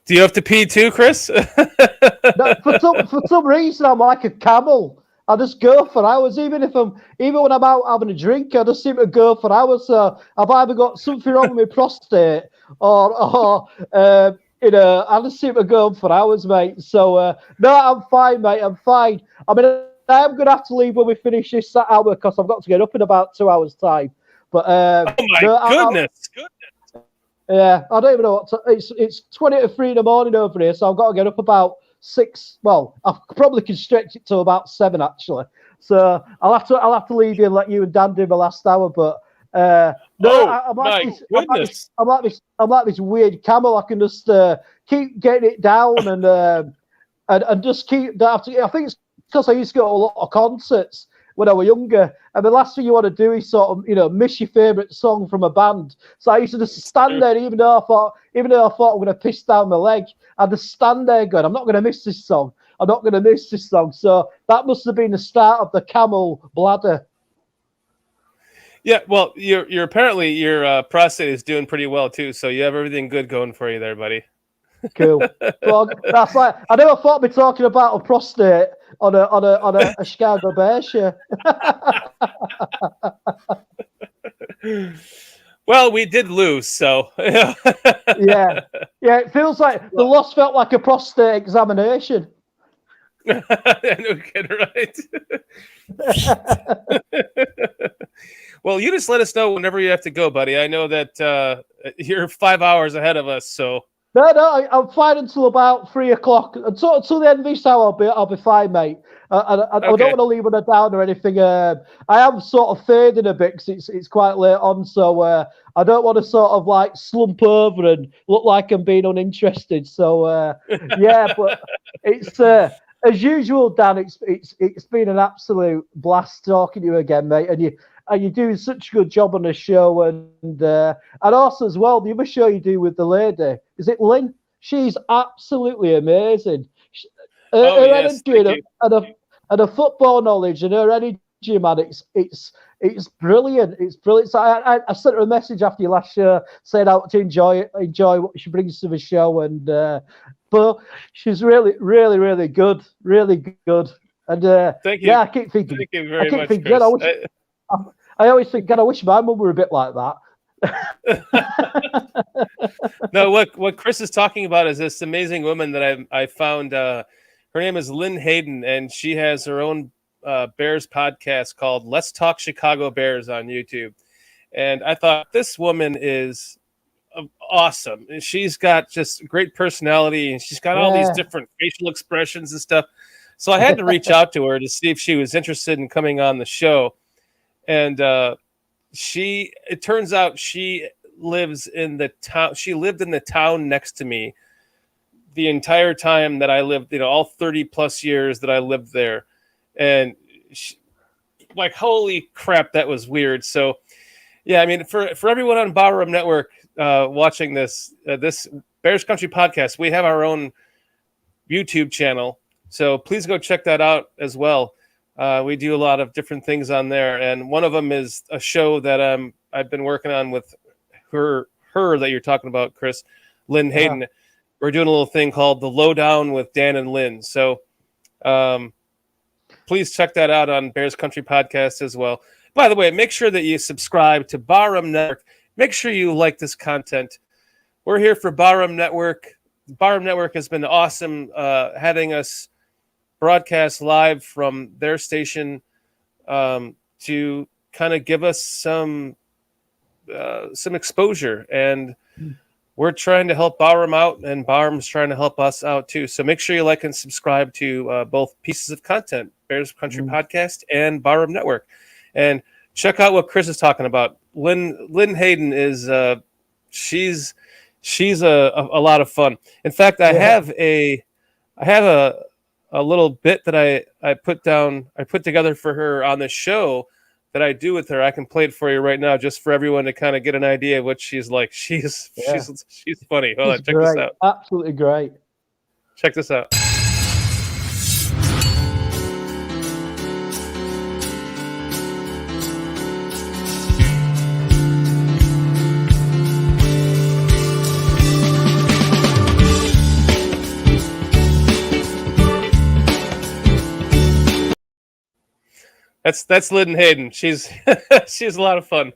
Do you have to pee too, Chris? No, for some reason, I'm like a camel. I just go for hours, even when I'm out having a drink. I just seem to go for hours. So I've either got something wrong with my prostate, or I just seem to go for hours, mate. So no, I'm fine, mate. I'm fine. I mean, I'm going to have to leave when we finish this hour because I've got to get up in about 2 hours' time. But oh my goodness. Yeah, I don't even know it's 20 to 3 in the morning over here, so I've got to get up about 6. Well, I probably can stretch it to about 7 actually. So I'll have to leave you and let you and Dan do the last hour. But I'm like this weird camel. I can just keep getting it down and just keep. I think it's because I used to go to a lot of concerts when I was younger, and the last thing you want to do is sort of, miss your favourite song from a band. So I used to just stand there, even though I thought I'm going to piss down my leg, I'd just stand there going, I'm not going to miss this song. I'm not going to miss this song. So that must have been the start of the camel bladder. Yeah, well, you're apparently your prostate is doing pretty well too, so you have everything good going for you there, buddy. Cool. Well, that's like I never thought I'd be talking about a prostate on a Chicago Bears show. Well, we did lose, so yeah. It feels like the loss felt like a prostate examination. No kidding, right? Well, you just let us know whenever you have to go, buddy. I know that you're 5 hours ahead of us, so. No, I'm fine until about 3 o'clock. Until the end of this hour, I'll be fine, mate. I don't want to leave on a down or anything. I am sort of fading a bit because it's quite late on, so I don't want to sort of like slump over and look like I'm being uninterested. So yeah, but it's as usual, Dan. It's been an absolute blast talking to you again, mate. And you're doing such a good job on the show, and also as well, the other show you do with the lady, is it Lynn? She's absolutely amazing. Her energy and her football knowledge and her energy, man, it's brilliant. It's brilliant. So I sent her a message after your last show saying how to enjoy what she brings to the show, and but she's really, really, really good, really good. And thank you. Yeah, I keep thinking. Thank you very much, Chris. I always think, God, I wish my mum were a bit like that. No, what Chris is talking about is this amazing woman that I found. Her name is Lynn Hayden, and she has her own Bears podcast called Let's Talk Chicago Bears on YouTube. And I thought this woman is awesome. And she's got just great personality, and she's got all these different facial expressions and stuff. So I had to reach out to her to see if she was interested in coming on the show. And it turns out she lives in the town. She lived in the town next to me the entire time that I lived, all 30 plus years that I lived there. And like, holy crap, that was weird. So yeah, I mean, for everyone on Barroom Network watching this Bears Country podcast, we have our own YouTube channel. So please go check that out as well. We do a lot of different things on there, and one of them is a show that I've been working on with her that you're talking about, Chris, Lynn Hayden. We're doing a little thing called The Lowdown with Dan and Lynn. So please check that out on Bears Country Podcast as well. By the way, make sure that you subscribe to Barroom Network. Make sure you like this content. We're here for Barroom Network. Barroom Network has been awesome having us broadcast live from their station to kind of give us some exposure, and we're trying to help Barroom out, and Barroom's trying to help us out too. So make sure you like and subscribe to both pieces of content, Bears Country Podcast and Barroom Network, and check out what Chris is talking about. Lynn Hayden is she's a lot of fun. In fact, I have a little bit that I put together for her on the show that I do with her. I can play it for you right now, just for everyone to kind of get an idea of what she's like. She's funny. Hold on, check this out. Absolutely great. Check this out. That's Lynn Hayden. She's she's a lot of fun.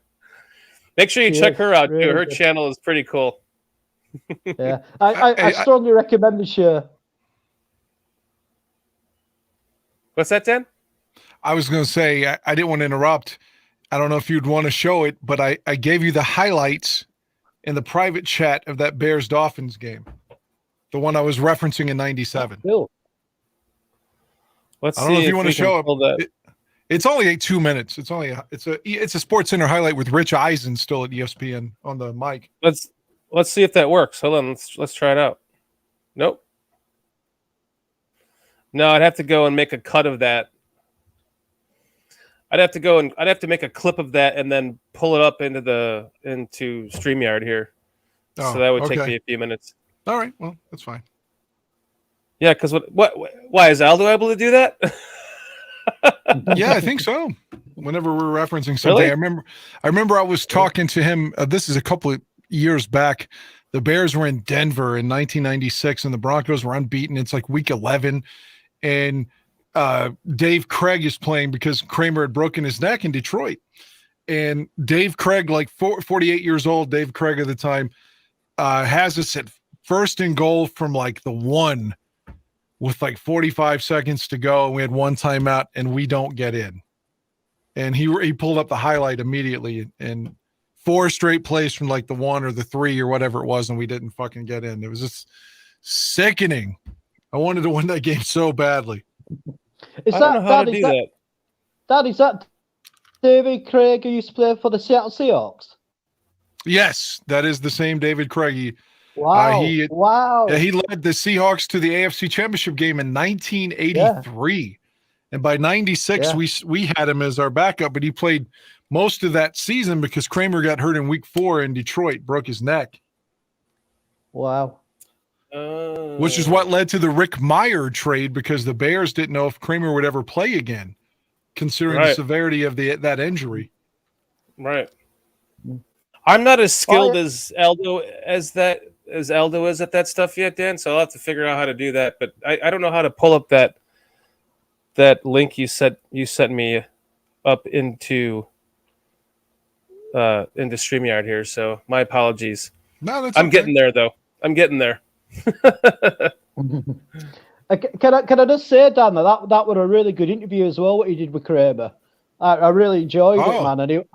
Make sure you check her out too. Her channel is pretty cool. Yeah, I strongly recommend the show. What's that, Dan? I was going to say, I didn't want to interrupt. I don't know if you'd want to show it, but I gave you the highlights in the private chat of that Bears-Dolphins game, the one I was referencing in '97. Cool. I don't know if you want to show it. It's only 2 minutes. It's a Sports Center highlight with Rich Eisen still at ESPN on the mic. Let's see if that works. Hold on, let's try it out. Nope. No, I'd have to go and make a cut of that. I'd have to make a clip of that and then pull it up into StreamYard here. So that would take me a few minutes. All right, well, that's fine. Yeah, because why is Aldo able to do that? Yeah, I think so. Whenever we're referencing something, really? I remember I was talking to him. This is a couple of years back. The Bears were in Denver in 1996, and the Broncos were unbeaten. It's like week 11, and Dave Craig is playing because Kramer had broken his neck in Detroit. And Dave Craig, like 48 years old, Dave Craig at the time, has us at first and goal from like the 1 with like 45 seconds to go. And we had one timeout and we don't get in. And he pulled up the highlight immediately and 4 straight plays from like the 1 or the 3 or whatever it was, and we didn't fucking get in. It was just sickening. I wanted to win that game so badly. I don't know how to do that. Dad, is that David Craig who used to play for the Seattle Seahawks? Yes, that is the same David Craig. Wow. Wow. Yeah, he led the Seahawks to the AFC Championship game in 1983. Yeah. And by 96, we had him as our backup, but he played most of that season because Kramer got hurt in week 4 in Detroit, broke his neck. Wow. Which is what led to the Rick Meyer trade, because the Bears didn't know if Kramer would ever play again, considering the severity of that injury. Right. I'm not as skilled as Aldo is at that stuff yet, Dan. So I'll have to figure out how to do that. But I don't know how to pull up that link you sent me up into into StreamYard here, so my apologies. No, that's I'm okay. getting there, though. I'm getting there. Can I just say, Dan, that was a really good interview as well, what you did with Kramer. I really enjoyed it, man. And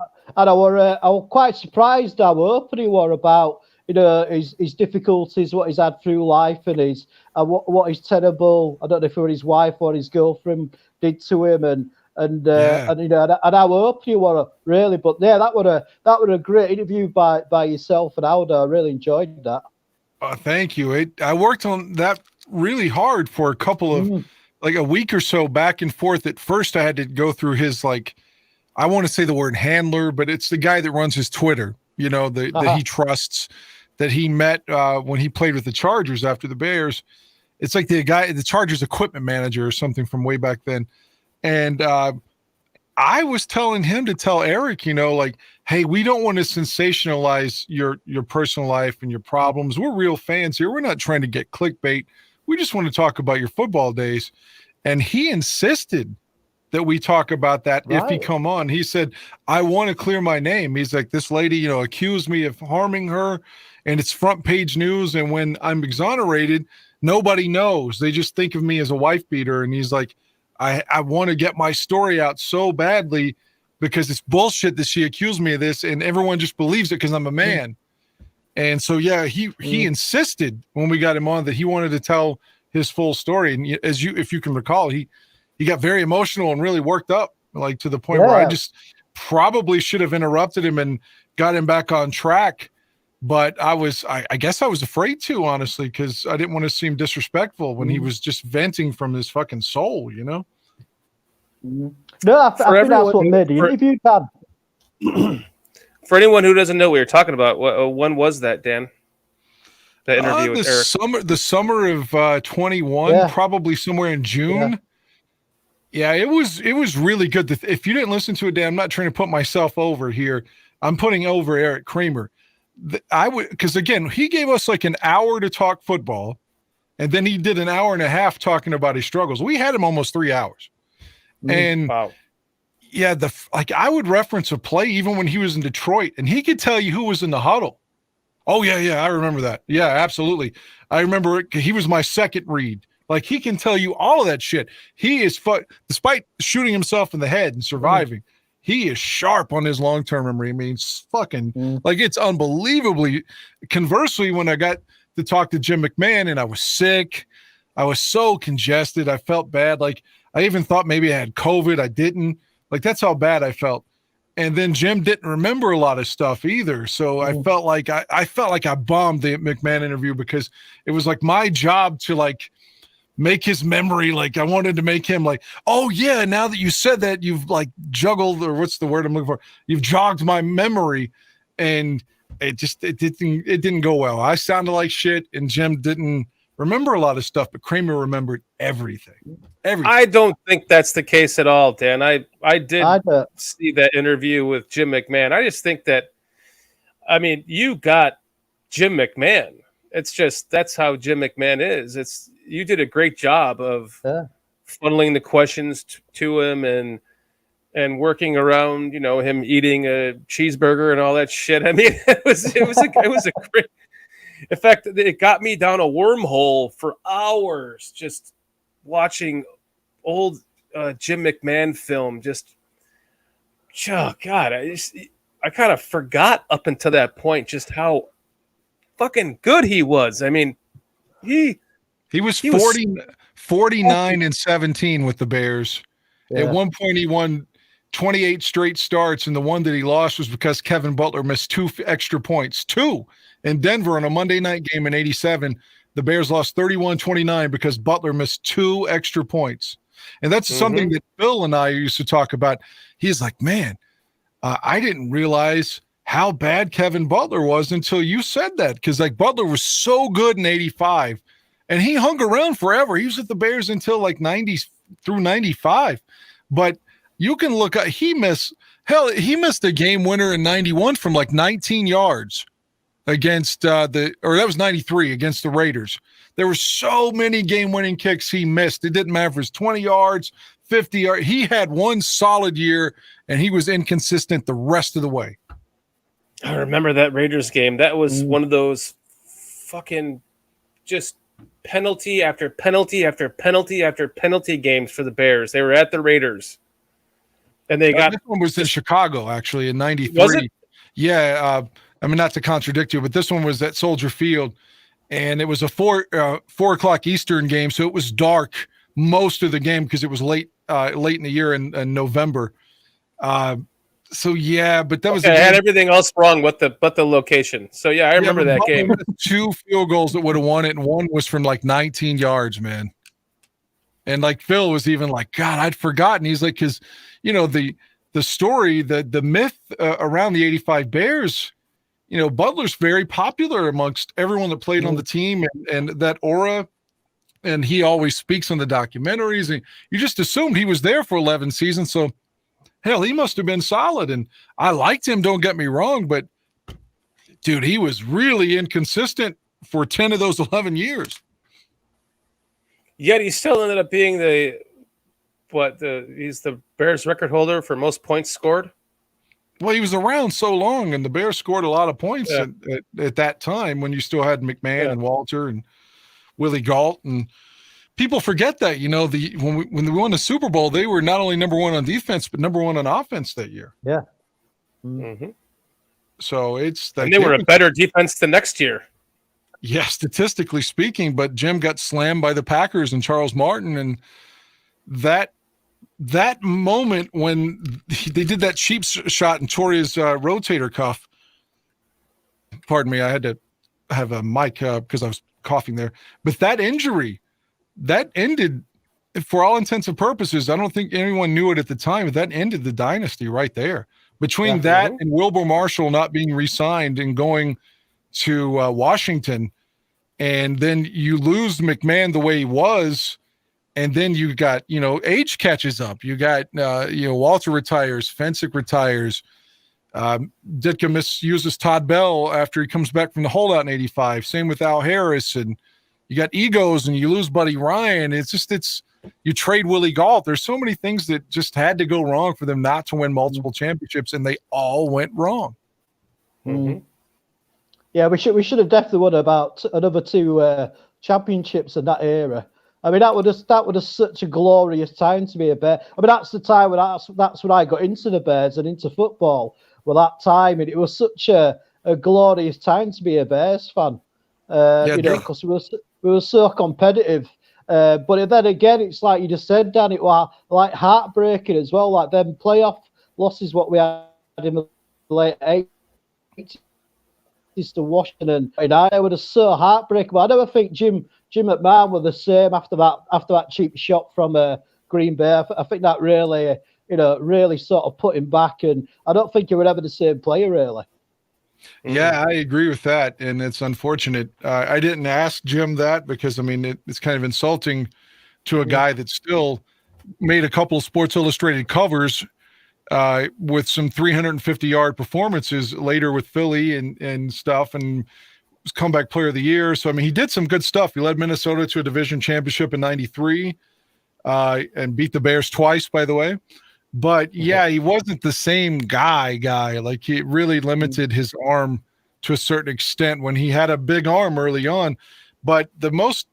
I was quite surprised how open he was about, his difficulties, what he's had through life, and what his terrible, I don't know if it was his wife or his girlfriend did to him, and how open he was, really. But yeah, that was a great interview by yourself and Howard. I really enjoyed that. Thank you. I worked on that really hard for a couple of like a week or so, back and forth. At first I had to go through his, like, I want to say the word handler, but it's the guy that runs his Twitter, that he trusts, that he met when he played with the Chargers after the Bears. It's like the Chargers equipment manager or something from way back then. And I was telling him to tell Eric, like, hey, we don't want to sensationalize your personal life and your problems. We're real fans here. We're not trying to get clickbait. We just want to talk about your football days. And he insisted that we talk about that if he come on. He said, I want to clear my name. He's like, this lady, accused me of harming her, and it's front page news. And when I'm exonerated, nobody knows. They just think of me as a wife beater. And he's like, I want to get my story out so badly because it's bullshit that she accused me of this, and everyone just believes it because I'm a man. And so, yeah, he insisted when we got him on that he wanted to tell his full story. And if you can recall, he got very emotional and really worked up, like to the point where I just probably should have interrupted him and got him back on track. But I guess I was afraid to, honestly, because I didn't want to seem disrespectful when he was just venting from his fucking soul, No, I think that's what made the interview, Dan. For anyone who doesn't know what you're talking about, when was that, Dan? That interview with Eric? The summer of 21, probably somewhere in June. Yeah, it was really good. If you didn't listen to it, Dan, I'm not trying to put myself over here. I'm putting over Eric Kramer. Because again, he gave us like an hour to talk football, and then he did an hour and a half talking about his struggles. We had him almost 3 hours. And yeah, I would reference a play even when he was in Detroit, and he could tell you who was in the huddle. Oh yeah, I remember that. Yeah, absolutely. I remember it. He was my second read. Like, he can tell you all of that shit. He is despite shooting himself in the head and surviving. He is sharp on his long-term memory. I mean, it's fucking like, it's unbelievably. Conversely, when I got to talk to Jim McMahon and I was sick, I was so congested. I felt bad. Like, I even thought maybe I had COVID. I didn't. Like, that's how bad I felt. And then Jim didn't remember a lot of stuff either. So I felt like I bombed the McMahon interview, because it was like my job to like make his memory, like I wanted to make him like, oh yeah, now that you said that, you've like juggled, or what's the word I'm looking for? You've jogged my memory. And it didn't go well. I sounded like shit, and Jim didn't remember a lot of stuff, but Kramer remembered everything. I don't think that's the case at all, Dan. I did see that interview with Jim McMahon. I just think that, I mean, you got Jim McMahon. It's just, that's how Jim McMahon is. You did a great job of funneling the questions to him and working around, him eating a cheeseburger and all that shit. I mean, it was a great. In fact, it got me down a wormhole for hours just watching old Jim McMahon film. Oh God, I kind of forgot up until that point just how fucking good he was. I mean, he was 49 and 17 with the Bears. Yeah. At one point, he won 28 straight starts, and the one that he lost was because Kevin Butler missed 2 extra points. 2 in Denver on a Monday night game in 87. The Bears lost 31-29 because Butler missed 2 extra points. And that's something that Bill and I used to talk about. He's like, man, I didn't realize how bad Kevin Butler was until you said that. Because like Butler was so good in 85, and he hung around forever. He was with the Bears until like 90 through 95. But you can look at, he missed a game winner in 91 from like 19 yards against that was 93 against the Raiders. There were so many game-winning kicks he missed. It didn't matter if it was 20 yards, 50 yards. He had one solid year, and he was inconsistent the rest of the way. I remember that Raiders game. That was one of those fucking just penalty after penalty after penalty after penalty games for the Bears. They were at the Raiders. And they got this one was in Chicago actually in '93. Was it? Yeah, I mean, not to contradict you, but this one was at Soldier Field, and it was a 4 o'clock Eastern game, so it was dark most of the game because it was late in the year in November. So yeah, but that was I had everything else wrong but the location. So yeah, I remember that game. 2 field goals that would have won it, and one was from like 19 yards, man. And like Phil was even like, God, I'd forgotten. He's like, because the story, the myth around the '85 Bears, Butler's very popular amongst everyone that played on the team, and that aura. And he always speaks on the documentaries, and you just assumed he was there for 11 seasons. So, hell, he must have been solid. And I liked him, don't get me wrong, but dude, he was really inconsistent for 10 of those 11 years. Yet he still ended up being he's the Bears record holder for most points scored. Well, he was around so long, and the Bears scored a lot of points at that time when you still had McMahon and Walter and Willie Gault. And people forget that, when they won the Super Bowl, they were not only number one on defense, but number one on offense that year. Yeah. Mm-hmm. So it's that. And they were a better defense the next year. Yeah, statistically speaking, but Jim got slammed by the Packers and Charles Martin, and that moment when they did that cheap shot and tore his rotator cuff. Pardon me, I had to have a mic because I was coughing there. But that injury, that ended, for all intents and purposes, I don't think anyone knew it at the time, but that ended the dynasty right there. Between that and Wilbur Marshall not being re-signed and going to Washington, and then you lose McMahon the way he was, and then you got age catches up. You got Walter retires, Fensick retires, Ditka misuses Todd Bell after he comes back from the holdout in '85. Same with Al Harris, and you got egos, and you lose Buddy Ryan. You trade Willie Gault. There's so many things that just had to go wrong for them not to win multiple championships, and they all went wrong. Mm-hmm. Yeah, we should have definitely won about another 2 championships in that era. I mean, that would have such a glorious time to be a Bear. I mean, that's the time when that's when I got into the Bears and into football. Well, that time, and it was such a glorious time to be a Bears fan. Because we were so competitive. But then again, it's like you just said, Dan, it was like heartbreaking as well. Like them playoff losses, what we had in the late 80s. To Washington and I was so heartbreaking. But I never think Jim McMahon were the same after that cheap shot from Green Bay. I think that really sort of put him back, and I don't think he was ever the same player really. Yeah, I agree with that, and it's unfortunate. I didn't ask Jim that because it's kind of insulting to a guy that still made a couple of Sports Illustrated covers. With some 350-yard performances later with Philly and stuff, and was comeback player of the year. So, he did some good stuff. He led Minnesota to a division championship in '93 and beat the Bears twice, by the way. But, yeah, he wasn't the same guy. Like, he really limited his arm to a certain extent when he had a big arm early on. But the most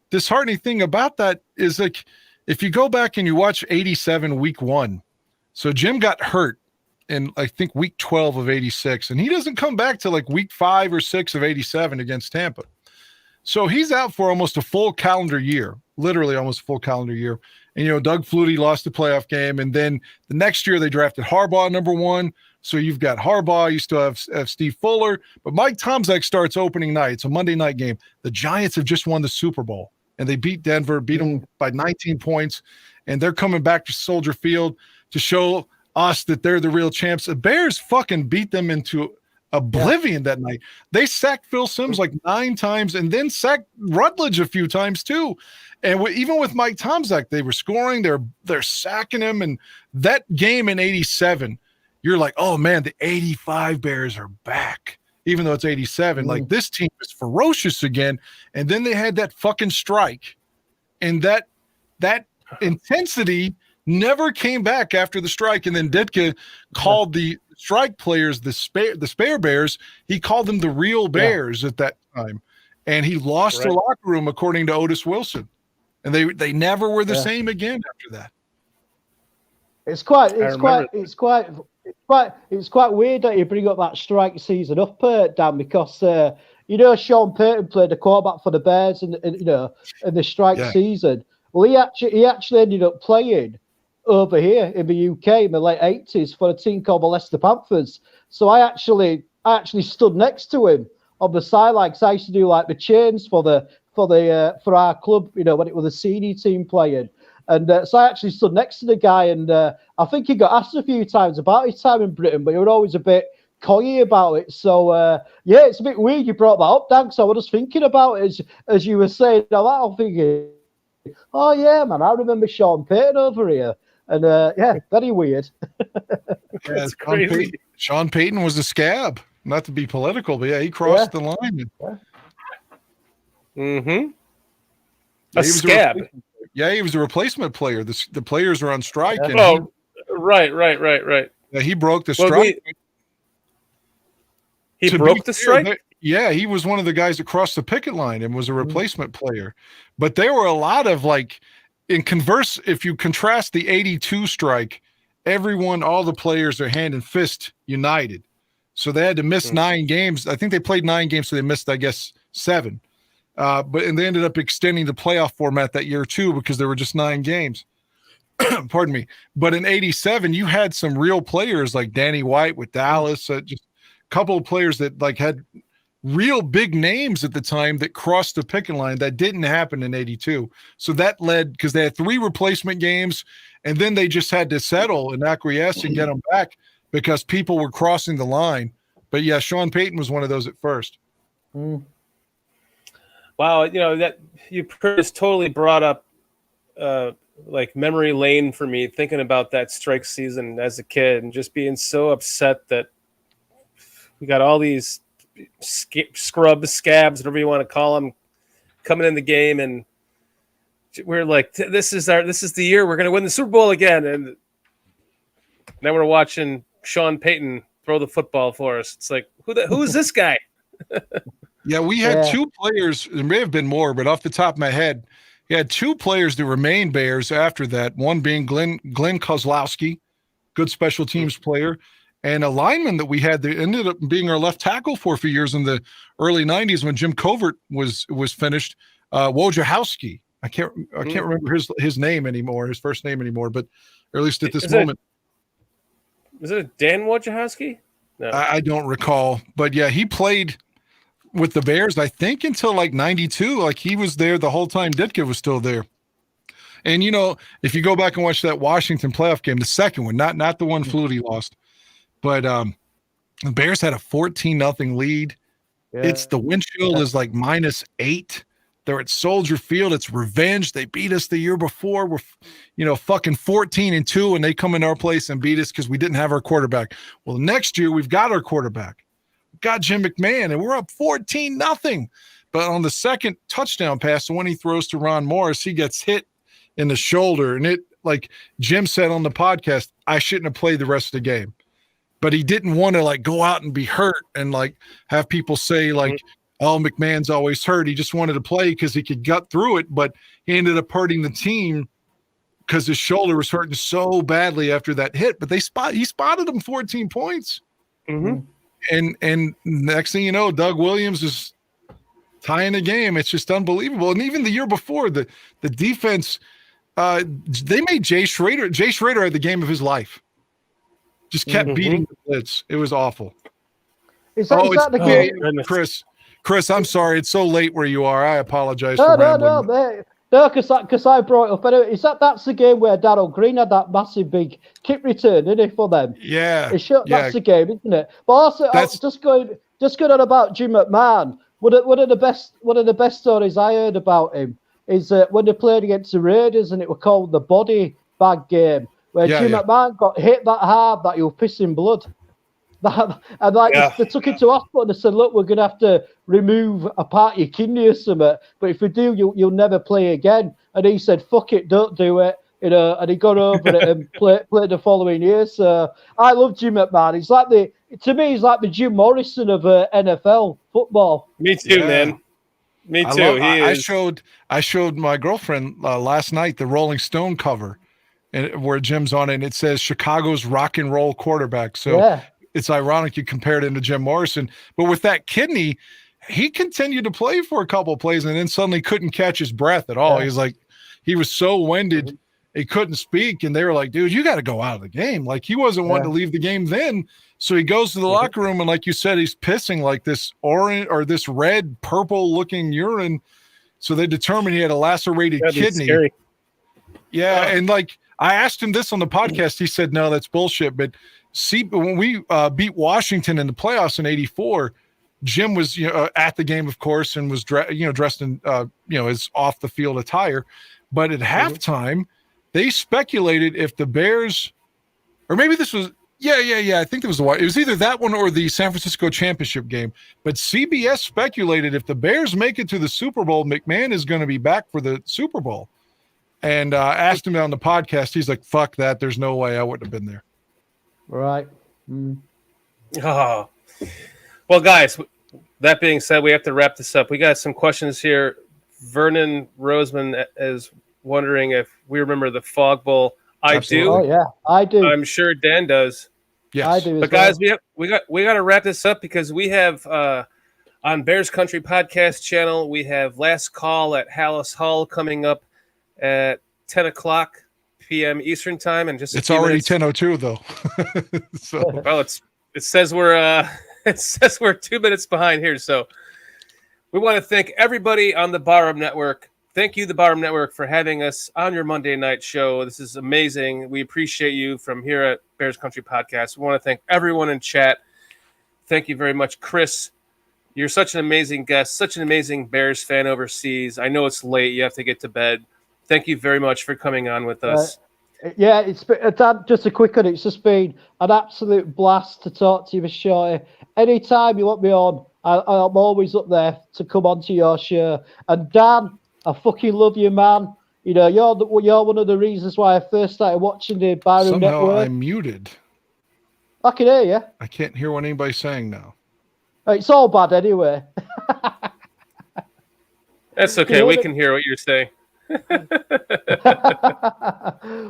disheartening thing about that is, like, if you go back and you watch '87 week 1, so Jim got hurt in, I think, week 12 of '86, and he doesn't come back to like week 5 or 6 of '87 against Tampa. So he's out for almost a full calendar year, literally almost a full calendar year. And, Doug Flutie lost the playoff game, and then the next year they drafted Harbaugh number 1. So you've got Harbaugh, you still have Steve Fuller, but Mike Tomczak starts opening night. It's a Monday night game. The Giants have just won the Super Bowl, and they beat Denver, beat them by 19 points, and they're coming back to Soldier Field to show us that they're the real champs. The Bears fucking beat them into oblivion that night. They sacked Phil Simms like 9 times and then sacked Rutledge a few times too. And even with Mike Tomczak, they were scoring. They're sacking him. And that game in '87, you're like, oh man, the '85 Bears are back. Even though it's '87, like this team is ferocious again. And then they had that fucking strike, and that intensity never came back after the strike. And then Ditka called the strike players, the spare Bears, he called them the real Bears at that time. And he lost the locker room, according to Otis Wilson. And they never were the same again after that. It's quite weird that you bring up that strike season up, Dan, because Sean Payton played a quarterback for the Bears in the strike season. Well, he actually ended up playing over here in the UK in the late 80s for a team called the Leicester Panthers. So I actually stood next to him on the sideline, because I used to do like the chains for our club, when it was a senior team playing. And so I actually stood next to the guy, and I think he got asked a few times about his time in Britain, but he was always a bit coy about it. So, it's a bit weird you brought that up, Dan, because I was just thinking about it as you were saying that. I'm thinking, oh, yeah, man, I remember Sean Payton over here. And, very weird. That's crazy. Sean Payton was a scab. Not to be political, but he crossed the line. Mm-hmm. A scab. He was a replacement player. The players were on strike. Right. Yeah, he broke the strike. He broke the strike? He was one of the guys that crossed the picket line and was a replacement player. But there were a lot of if you contrast the 82 strike, all the players are hand and fist united. So they had to miss 9 games. I think they played 9 games, so they missed, I guess, 7. And they ended up extending the playoff format that year too, because there were just 9 games. Pardon me. But in 87, you had some real players like Danny White with Dallas, just a couple of players that had real big names at the time that crossed the picket line. That didn't happen in 82. So that led, because they had 3 replacement games, and then they just had to settle and acquiesce and get them back because people were crossing the line. But yeah, Sean Payton was one of those at first. Wow, that you just totally brought up memory lane for me, thinking about that strike season as a kid and just being so upset that we got all these scabs, whatever you want to call them, coming in the game, and we're like, this is the year we're going to win the Super Bowl again, and now we're watching Sean Payton throw the football for us. It's like, who is this guy? Yeah, we had 2 players. There may have been more, but off the top of my head, he had 2 players that remained Bears after that. One being Glenn Kozlowski, good special teams player, and a lineman that we had that ended up being our left tackle for a few years in the early 90s when Jim Covert was finished. Wojciechowski. I can't remember his name anymore, his first name anymore, but or at least at this moment. Is it Dan Wojciechowski? No. I don't recall, but yeah, he played with the Bears, I think, until 92. He was there the whole time Ditka was still there. And if you go back and watch that Washington playoff game, the second one, not the one Flutie lost, but the Bears had a 14-0 lead. Yeah. It's the windshield is -8. They're at Soldier Field. It's revenge. They beat us the year before. We're, fucking 14-2, and they come in our place and beat us because we didn't have our quarterback. Well, next year we've got our quarterback. We've got Jim McMahon, and we're up 14-0. But on the second touchdown pass, the one he throws to Ron Morris, he gets hit in the shoulder, and it, like Jim said on the podcast, I shouldn't have played the rest of the game. But he didn't want to go out and be hurt and have people say oh, McMahon's always hurt. He just wanted to play because he could gut through it, but he ended up hurting the team because his shoulder was hurting so badly after that hit. But he spotted him 14 points. Mm-hmm. And next thing you know, Doug Williams is tying the game. It's just unbelievable. And even the year before, the defense, they made Jay Schrader. Jay Schrader had the game of his life. Just kept beating the blitz. It was awful. Is that the game? Chris, I'm sorry. It's so late where you are. I apologize for rambling. No, because I brought it up. Anyway, that's the game where Darrell Green had that massive big kick return, didn't he, for them? Yeah. That's the game, isn't it? But also, just going on about Jim McMahon. One of the best stories I heard about him is when they played against the Raiders, and it was called the body bag game, where Jim McMahon got hit that hard that he was pissing blood. They took him to hospital and they said, look, we're going to have to remove a part of your kidney or something, but if we do, you'll never play again. And he said, fuck it, don't do it. and he got over it and played the following year. So I love Jim McMahon. He's like the Jim Morrison of NFL football. Me too, man. Me too. I showed my girlfriend last night the Rolling Stone cover, and where Jim's on it, and it says Chicago's rock and roll quarterback. So it's ironic you compared him to Jim Morrison. But with that kidney, he continued to play for a couple of plays and then suddenly couldn't catch his breath at all. He was so winded, he couldn't speak. And they were like, dude, you got to go out of the game. Like, he wasn't wanting to leave the game then. So he goes to the locker room, and like you said, he's pissing like this orange or this red, purple looking urine. So they determined he had a lacerated kidney. Scary. Yeah. And like, I asked him this on the podcast. He said, no, that's bullshit. But when we beat Washington in the playoffs in '84, Jim was at the game, of course, and was dressed in his off the field attire. But at halftime, they speculated if the Bears, or maybe this was, I think it was either that one or the San Francisco championship game. But CBS speculated if the Bears make it to the Super Bowl, McMahon is going to be back for the Super Bowl. And asked him on the podcast. He's like, "Fuck that! There's no way I wouldn't have been there." Right. Oh. Well, guys, that being said, we have to wrap this up. We got some questions here. Vernon Roseman is wondering if we remember the Fog Bowl. I Absolutely. do. Oh yeah, I do. I'm sure Dan does. Yes. I do. But guys, we got to wrap this up because we have on Bears Country Podcast channel, we have Last Call at Hallis Hall coming up at 10 o'clock p.m. Eastern time, and it's already 10:02 though. So well, it says we're 2 minutes behind here. So we want to thank everybody on the Barroom Network. Thank you, the Barroom Network, for having us on your Monday night show. This is amazing. We appreciate you from here at Bears Country Podcast. We want to thank everyone in chat. Thank you very much, Chris. You're such an amazing guest, such an amazing Bears fan overseas. I know it's late. You have to get to bed. Thank you very much for coming on with us. It's just a quick one. It's just been an absolute blast to talk to you, Mr. Shorty. Anytime you want me on, I'm always up there to come onto your show. And Dan, I fucking love you, man. You're one of the reasons why I first started watching the Barroom Network. Somehow I'm muted. I can hear you. I can't hear what anybody's saying now. It's all bad anyway. That's okay. We can hear what you're saying.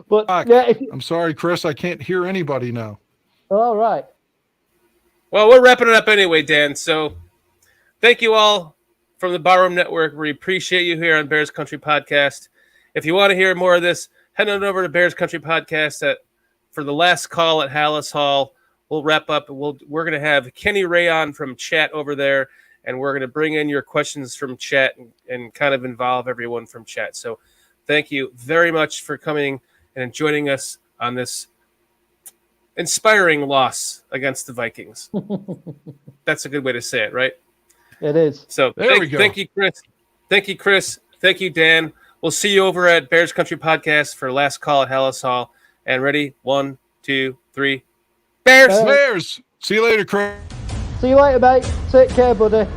But I'm sorry, Chris. I can't hear anybody now. All right. Well, we're wrapping it up anyway, Dan. So thank you all from the Barroom Network. We appreciate you here on Bears Country Podcast. If you want to hear more of this, head on over to Bears Country Podcast for the Last Call at Hallis Hall. We'll wrap up. We're going to have Kenny Ray on from chat over there, and we're going to bring in your questions from chat and kind of involve everyone from chat. So thank you very much for coming and joining us on this inspiring loss against the Vikings. That's a good way to say it, right? It is. So we go. Thank you, Chris. Thank you, Chris. Thank you, Dan. We'll see you over at Bears Country Podcast for Last Call at Hallis Hall. And ready? 1, 2, 3. Bears! Bears! See you later, Chris. See you later, mate. Take care, buddy.